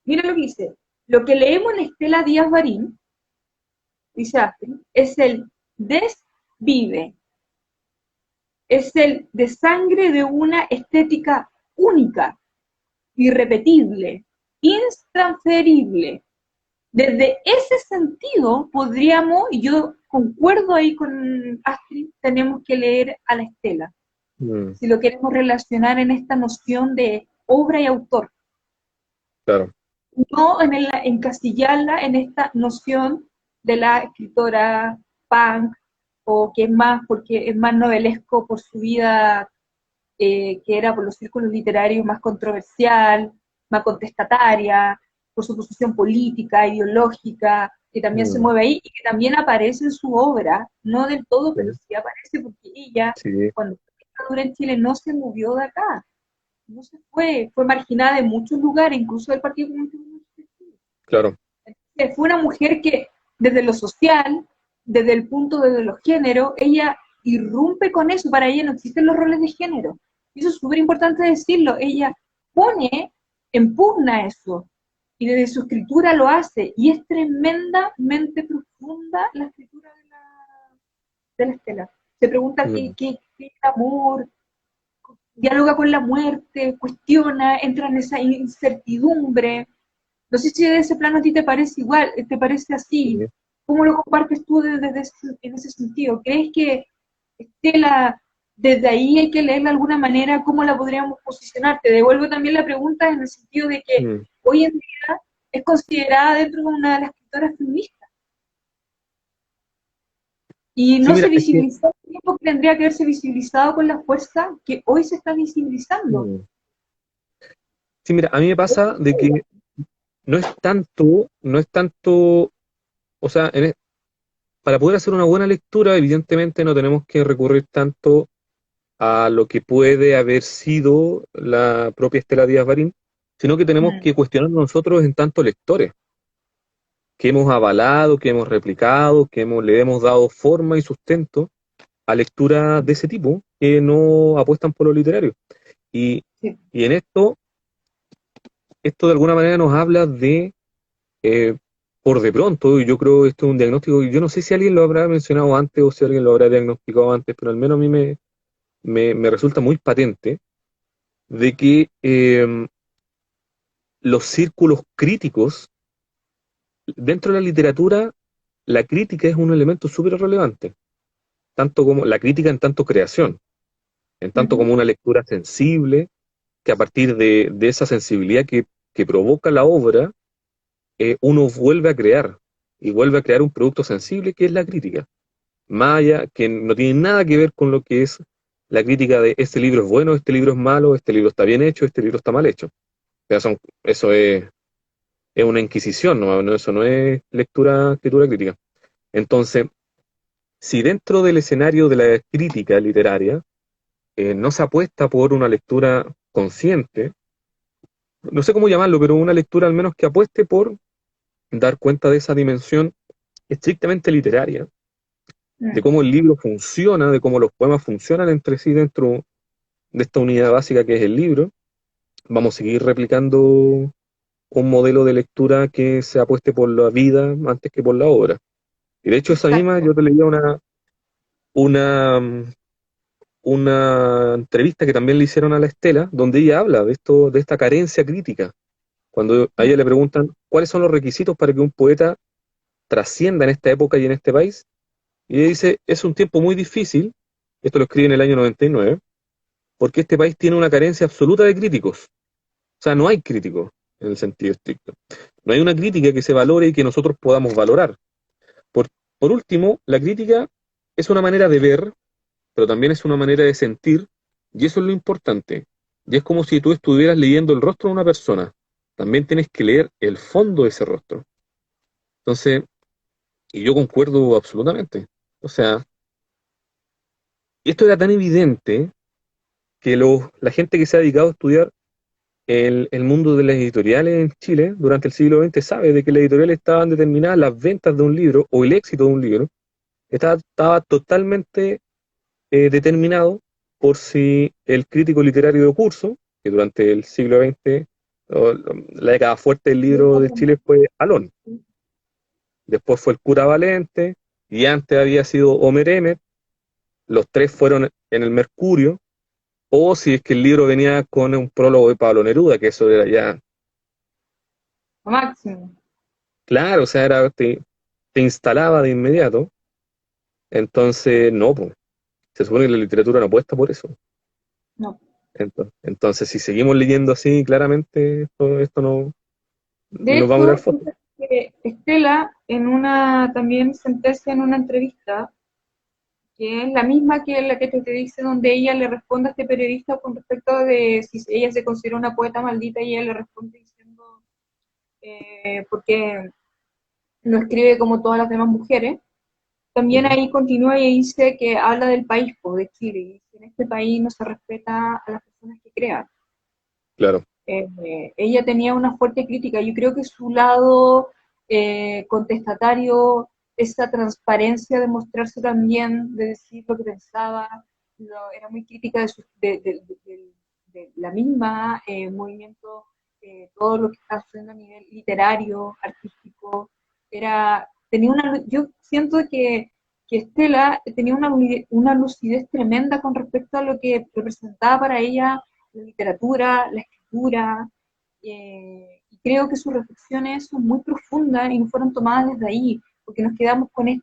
mira lo que dice, lo que leemos en Estela Díaz Barín, dice Astrid, es el desvive, es el de sangre de una estética única, irrepetible, intransferible. Desde ese sentido podríamos, y yo concuerdo ahí con Astrid, tenemos que leer a la Estela, si lo queremos relacionar en esta noción de obra y autor, Claro. no encasillarla en esta noción de la escritora punk, o que es más, porque es más novelesco por su vida, que era por los círculos literarios más controversial, más contestataria, por su posición política, ideológica, que también se mueve ahí y que también aparece en su obra, no del todo, pero sí aparece porque ella, Sí, cuando fue dictadura en Chile, no se movió de acá, no se fue marginada de muchos lugares, incluso del Partido Comunista de Chile. claro. Fue una mujer que desde lo social, desde los géneros, ella irrumpe con eso, para ella no existen los roles de género. Y eso es súper importante decirlo, ella pone en pugna eso, y desde su escritura lo hace, y es tremendamente profunda la escritura de la Estela. Se pregunta qué es amor, dialoga con la muerte, cuestiona, entra en esa incertidumbre. No sé si de ese plano a ti te parece igual, te parece así. Sí. ¿Cómo lo compartes tú en ese sentido? ¿Crees que Estela, desde ahí hay que leerla de alguna manera? ¿Cómo la podríamos posicionar? Te devuelvo también la pregunta en el sentido de que hoy en día es considerada dentro de una de las escritoras feministas. Y Sí, no mira, se es que, visibilizó el tiempo que tendría que haberse visibilizado con la fuerza que hoy se está visibilizando. sí, mira, a mí me pasa de que no es tanto, o sea, para poder hacer una buena lectura, evidentemente no tenemos que recurrir tanto a lo que puede haber sido la propia Estela Díaz Barín, sino que tenemos que cuestionarnos nosotros en tanto lectores, que hemos avalado, que hemos replicado, le hemos dado forma y sustento a lecturas de ese tipo que no apuestan por lo literario. Y, Sí. y en esto de alguna manera nos habla de, eh, por de pronto, y yo creo que esto es un diagnóstico, y yo no sé si alguien lo habrá mencionado antes o si alguien lo habrá diagnosticado antes, pero al menos a mí me resulta muy patente de que los círculos críticos, dentro de la literatura, la crítica es un elemento súper relevante, tanto como la crítica en tanto creación, en tanto como una lectura sensible, que a partir de esa sensibilidad que provoca la obra, uno vuelve a crear, y vuelve a crear un producto sensible que es la crítica. más allá, que no tiene nada que ver con lo que es la crítica de este libro es bueno, este libro es malo, este libro está bien hecho, este libro está mal hecho. O sea, eso es una inquisición, ¿no? Eso no es escritura crítica. Entonces, si dentro del escenario de la crítica literaria no se apuesta por una lectura consciente, no sé cómo llamarlo, pero una lectura al menos que apueste por dar cuenta de esa dimensión estrictamente literaria, de Mm, cómo el libro funciona, de cómo los poemas funcionan entre sí dentro de esta unidad básica que es el libro, vamos a seguir replicando un modelo de lectura que se apueste por la vida antes que por la obra. Y de hecho esa misma, exacto. yo te leía una, una entrevista que también le hicieron a la Estela, donde ella habla de esto, de esta carencia crítica. Cuando a ella Mm, le preguntan cuáles son los requisitos para que un poeta trascienda en esta época y en este país, y ella dice, es un tiempo muy difícil, esto lo escribe en el año 99, porque este país tiene una carencia absoluta de críticos. O sea, no hay críticos en el sentido estricto. No hay una crítica que se valore y que nosotros podamos valorar. Por, por último, la crítica es una manera de ver, pero también es una manera de sentir, y eso es lo importante. Y es como si tú estuvieras leyendo el rostro de una persona. También tienes que leer el fondo de ese rostro. Entonces, y yo concuerdo absolutamente. O sea, esto era tan evidente que la gente que se ha dedicado a estudiar el mundo de las editoriales en Chile durante el siglo XX sabe de que las editoriales estaban determinadas las ventas de un libro o el éxito de un libro. Estaba totalmente determinado por si el crítico literario de curso, que durante el siglo XX, la década fuerte del libro de Chile fue Alón, después fue el cura Valente, y antes había sido Homer Emmet, los tres fueron en el Mercurio, o si es que el libro venía con un prólogo de Pablo Neruda, que eso era ya, lo máximo. claro, o sea, te instalaba de inmediato, entonces no, pues, se supone que la literatura no apuesta por eso. No. Entonces, si seguimos leyendo así, claramente esto no De nos va a durar hecho, foto. que Estela, en una también sentencia en una entrevista, que es la misma que la que te dice, donde ella le responde a este periodista con respecto de si ella se considera una poeta maldita, y ella le responde diciendo, porque no escribe como todas las demás mujeres. También Ujú. ahí continúa y dice que habla del país, po, de Chile, y dice, en este país no se respeta a las personas que crean. Claro, Ella tenía una fuerte crítica. Yo creo que su lado contestatario, esa transparencia de mostrarse también, de decir lo que pensaba, era muy crítica de la misma movimiento, todo lo que está haciendo a nivel literario, artístico. Yo siento que Estela tenía una lucidez tremenda con respecto a lo que representaba para ella la literatura, la escritura, y creo que sus reflexiones son muy profundas y no fueron tomadas desde ahí, porque nos quedamos con el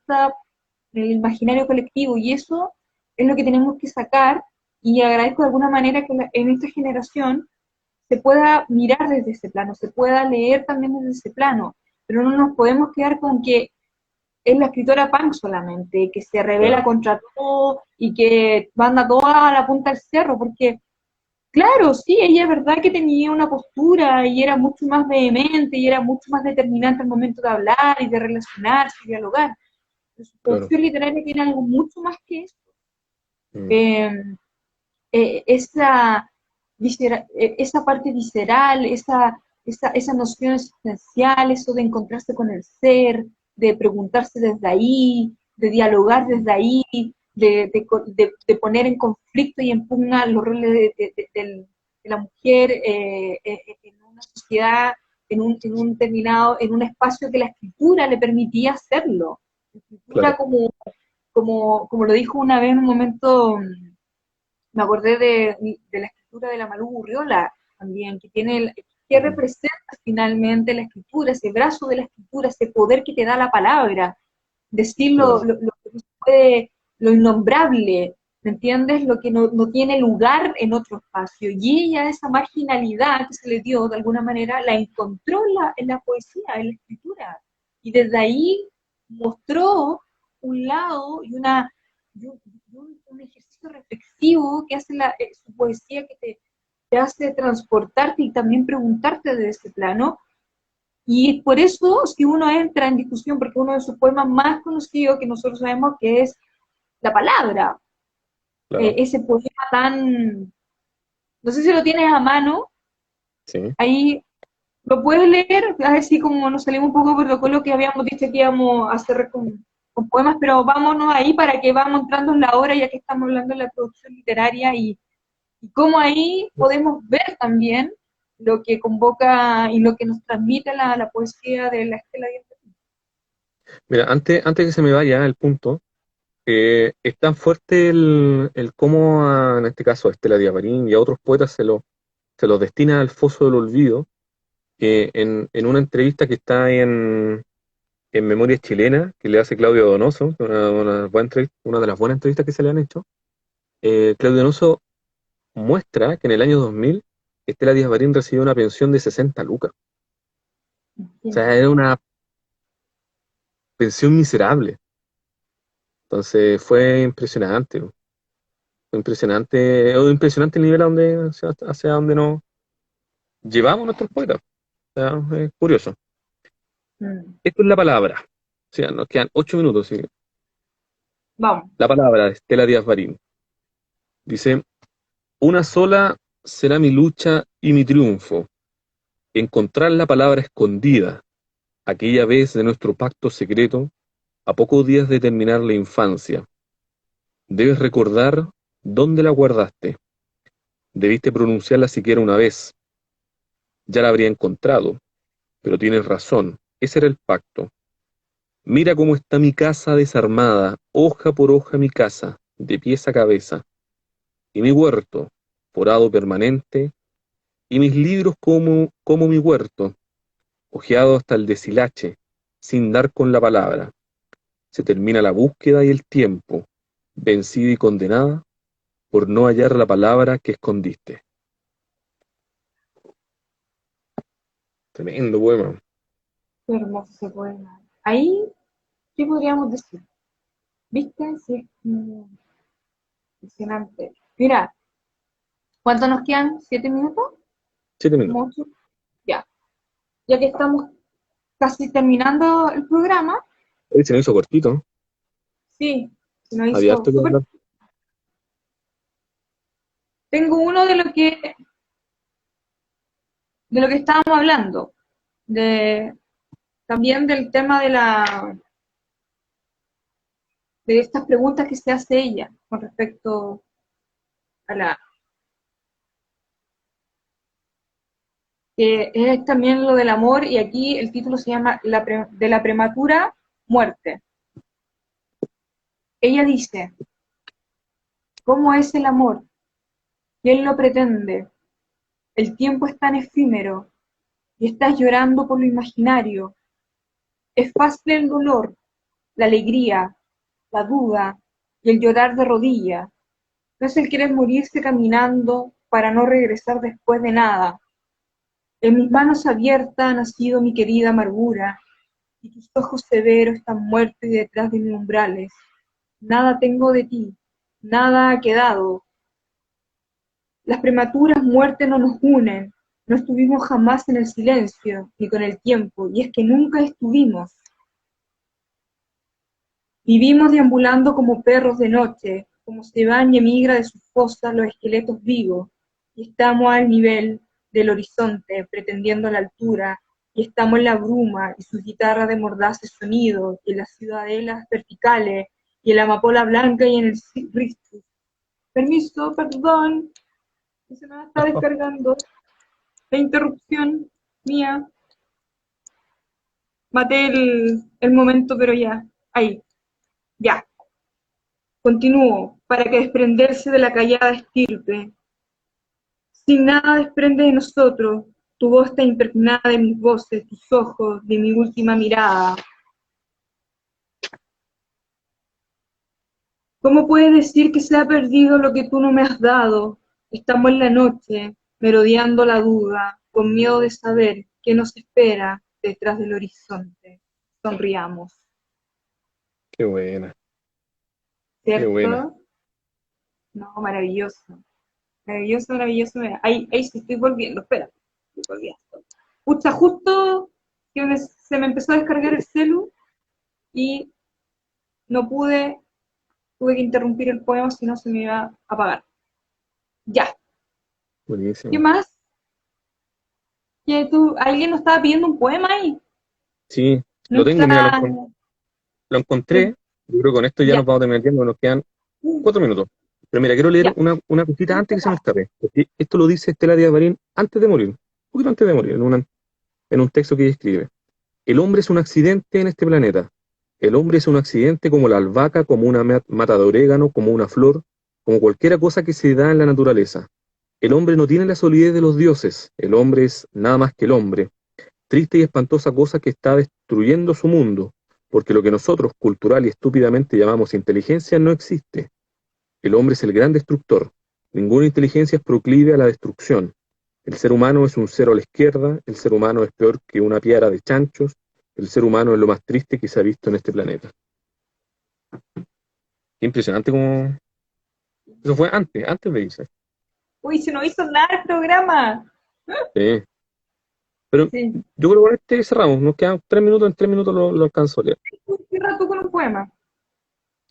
imaginario colectivo, y eso es lo que tenemos que sacar, y agradezco de alguna manera que en esta generación se pueda mirar desde ese plano, se pueda leer también desde ese plano, pero no nos podemos quedar con que es la escritora punk solamente, que se revela claro, contra todo y que manda toda a la punta del cerro, porque claro, sí, ella es verdad que tenía una postura y era mucho más vehemente y era mucho más determinante al momento de hablar y de relacionarse y dialogar. Pero su claro. producción literaria tiene algo mucho más que eso. Mm, Eh, esa parte visceral, esa noción existencial, eso de encontrarse con el ser, de preguntarse desde ahí, de dialogar mm, desde ahí, de poner en conflicto y en pugna los roles de la mujer en una sociedad, en un espacio que la escritura le permitía hacerlo. La escritura claro. como lo dijo una vez en un momento, me acordé de la escritura de la Malú Gurriola también, que Ujú. representa finalmente la escritura, ese brazo de la escritura, ese poder que te da la palabra, decir Claro, lo que no se puede, lo innombrable, ¿me entiendes? Lo que no tiene lugar en otro espacio. Y ella, esa marginalidad que se le dio, de alguna manera, la encontró en la poesía, en la escritura. Y desde ahí mostró un lado y un ejercicio reflexivo que hace su poesía, que te hace transportarte y también preguntarte de ese plano. Y por eso, si uno entra en discusión, porque uno de sus poemas más conocidos, que nosotros sabemos que es La Palabra, Claro, ese poema tan, no sé si lo tienes a mano, sí. ahí lo puedes leer, así como nos salimos un poco del protocolo que habíamos dicho que íbamos a hacer con poemas, pero vámonos ahí para que vamos entrando en la hora, ya que estamos hablando de la producción literaria y cómo ahí podemos ver también lo que convoca y lo que nos transmite la poesía de la Estela Díaz. Mira, antes que se me vaya el punto, es tan fuerte el cómo, en este caso, a Estela Díaz Marín y a otros poetas se los destina al foso del olvido, que en una entrevista que está en Memorias Chilenas, que le hace Claudio Donoso, una de las buenas entrevistas que se le han hecho, Claudio Donoso muestra que en el año 2000 Estela Díaz Marín recibió una pensión de 60 lucas. O sea, era una pensión miserable. Entonces fue impresionante. Fue impresionante el nivel hacia donde nos llevamos nuestros poetas. O sea, es curioso. Mm. Esto es La Palabra. O sea, nos quedan 8 minutos. ¿Sí? Vamos. La Palabra de Estela Díaz Marín. Dice: una sola será mi lucha y mi triunfo, encontrar la palabra escondida, aquella vez de nuestro pacto secreto, a pocos días de terminar la infancia. Debes recordar dónde la guardaste. Debiste pronunciarla siquiera una vez. Ya la habría encontrado, pero tienes razón, ese era el pacto. Mira cómo está mi casa desarmada, hoja por hoja mi casa, de pies a cabeza, y mi huerto, forado permanente, y mis libros como mi huerto, hojeado hasta el deshilache, sin dar con la palabra. Se termina la búsqueda y el tiempo, vencida y condenada por no hallar la palabra que escondiste. Tremendo poema. Qué hermoso ese poema. Ahí, ¿qué podríamos decir? ¿Viste? Sí, impresionante. Mira, ¿cuánto nos quedan? ¿7 minutos? 7 minutos. ¿Mucho? Ya. Ya que estamos casi terminando el programa, Hoy se me hizo cortito. sí, se nos Había hizo harto que súper. hablar. Tengo uno de lo que estábamos hablando, de también del tema de estas preguntas que se hace ella con respecto a que es también lo del amor, y aquí el título se llama de la prematura muerte. Ella dice: ¿cómo es el amor? ¿Quién lo pretende? El tiempo es tan efímero y estás llorando por lo imaginario. Es fácil el dolor, la alegría, la duda y el llorar de rodilla. No es el querer morirse caminando para no regresar después de nada. En mis manos abiertas ha nacido mi querida amargura, y tus ojos severos están muertos y detrás de mis umbrales. Nada tengo de ti, nada ha quedado. Las prematuras muertes no nos unen, no estuvimos jamás en el silencio, ni con el tiempo, y es que nunca estuvimos. Vivimos deambulando como perros de noche, como se van y emigra de sus fosas los esqueletos vivos, y estamos al nivel del horizonte, pretendiendo la altura, y estamos en la bruma y sus guitarras de mordaces sonidos, y en las ciudadelas verticales, y en la amapola blanca y en el rictus. Permiso, perdón, que se me está descargando. La interrupción mía. Maté el momento, pero ya. Ahí, ya. Continúo, para que desprenderse de la callada estirpe. Sin nada desprende de nosotros, tu voz está impregnada de mis voces, tus ojos, de mi última mirada. ¿Cómo puedes decir que se ha perdido lo que tú no me has dado? Estamos en la noche, merodeando la duda, con miedo de saber qué nos espera detrás del horizonte. Sonriamos. Qué buena, qué buena. ¿cierto? No, maravilloso. Maravilloso, maravilloso. Ahí sí estoy volviendo, espera. Estoy volviendo. Pucha, justo que se me empezó a descargar el celu y no pude, tuve que interrumpir el poema, si no se me iba a apagar. Ya. ¿Qué Buenísimo. más? ¿Alguien nos estaba pidiendo un poema ahí? Sí, lo tengo, mira, Nuestra... lo encontré. Yo creo que con esto ya Ya. nos vamos a terminar viendo, nos quedan 4 minutos. Pero mira, quiero leer Ya. una cosita antes que se me escape. Porque esto lo dice Estela Díaz Marín antes de morir, un poquito antes de morir, en un texto que ella escribe. El hombre es un accidente en este planeta. El hombre es un accidente como la albahaca, como una mata de orégano, como una flor, como cualquier cosa que se da en la naturaleza. El hombre no tiene la solidez de los dioses. El hombre es nada más que el hombre. Triste y espantosa cosa que está destruyendo su mundo, porque lo que nosotros cultural y estúpidamente llamamos inteligencia no existe. El hombre es el gran destructor. Ninguna inteligencia es proclive a la destrucción. El ser humano es un cero a la izquierda, el ser humano es peor que una piara de chanchos, el ser humano es lo más triste que se ha visto en este planeta. Qué impresionante como... Eso fue antes de irse. Uy, se nos hizo nada el programa. Sí. Pero Sí. yo creo que con este cerramos, nos quedan 3 minutos, en 3 minutos lo alcanzo a leer. Cierra tú con un poema.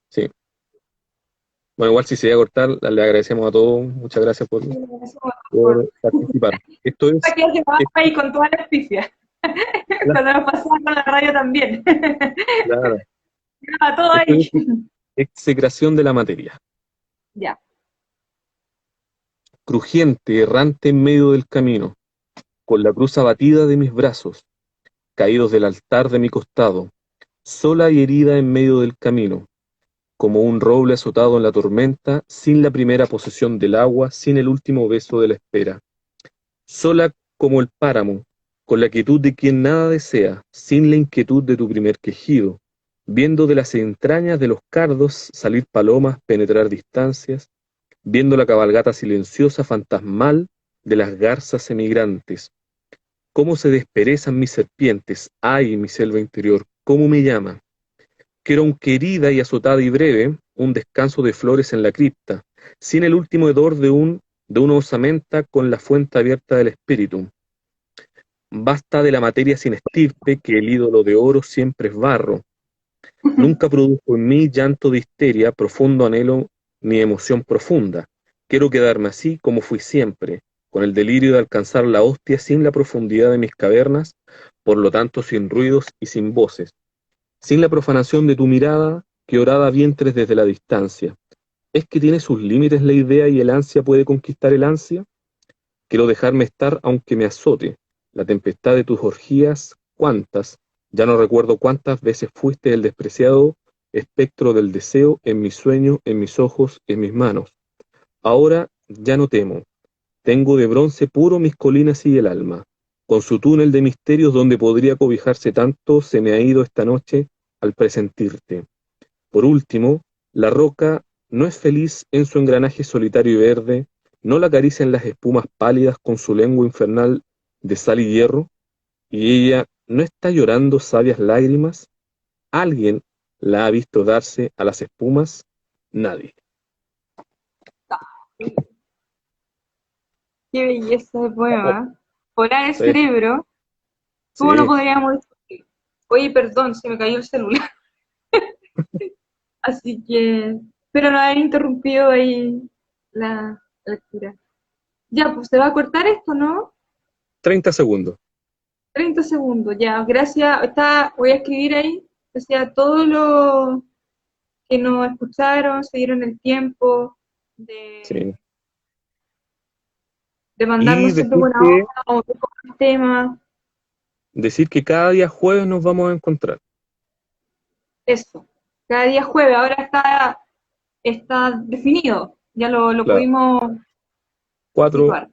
Sí. Bueno, igual si se iba a cortar, le agradecemos a todos, muchas gracias por participar. Esto es, Aquí hace es- ahí con todas las pifias. Cuando nos pasamos con la radio también. claro, A todo esto ahí. es execración de la materia. Ya. Crujiente, errante en medio del camino, con la cruz abatida de mis brazos, caídos del altar de mi costado, sola y herida en medio del camino, como un roble azotado en la tormenta, sin la primera posesión del agua, sin el último beso de la espera. Sola como el páramo, con la quietud de quien nada desea, sin la inquietud de tu primer quejido, viendo de las entrañas de los cardos salir palomas, penetrar distancias, viendo la cabalgata silenciosa, fantasmal, de las garzas emigrantes. Cómo se desperezan mis serpientes, ay, mi selva interior, cómo me llama. Quiero un querida y azotada y breve, un descanso de flores en la cripta, sin el último hedor de una osamenta con la fuente abierta del espíritu. Basta de la materia sin estirpe, que el ídolo de oro siempre es barro. Nunca produjo en mí llanto de histeria, profundo anhelo ni emoción profunda. Quiero quedarme así como fui siempre, con el delirio de alcanzar la hostia sin la profundidad de mis cavernas, por lo tanto sin ruidos y sin voces, sin la profanación de tu mirada que orada vientres desde la distancia. ¿Es que tiene sus límites la idea y el ansia puede conquistar el ansia? Quiero dejarme estar aunque me azote. La tempestad de tus orgías, ¿cuántas? Ya no recuerdo cuántas veces fuiste el despreciado espectro del deseo en mi sueño, en mis ojos, en mis manos. Ahora ya no temo. Tengo de bronce puro mis colinas y el alma. Con su túnel de misterios donde podría cobijarse tanto, se me ha ido esta noche al presentirte. Por último, la roca no es feliz en su engranaje solitario y verde, no la acarician las espumas pálidas con su lengua infernal de sal y hierro, y ella no está llorando sabias lágrimas. ¿Alguien la ha visto darse a las espumas? Nadie. Qué belleza de poema. Volar el Sí, cerebro. ¿Cómo lo sí, podríamos discutir? Oye, perdón, se me cayó el celular. Así que espero no haber interrumpido ahí la lectura. Ya, pues se va a cortar esto, ¿no? 30 segundos. 30 segundos, ya. Gracias. Voy a escribir ahí. Gracias a todos los que nos escucharon, se dieron el tiempo Sí. de Y mandarnos siempre buena onda o de el tema. decir que cada día jueves nos vamos a encontrar. Eso. Cada día jueves, ahora está definido. Ya lo Claro. pudimos Cuatro situar.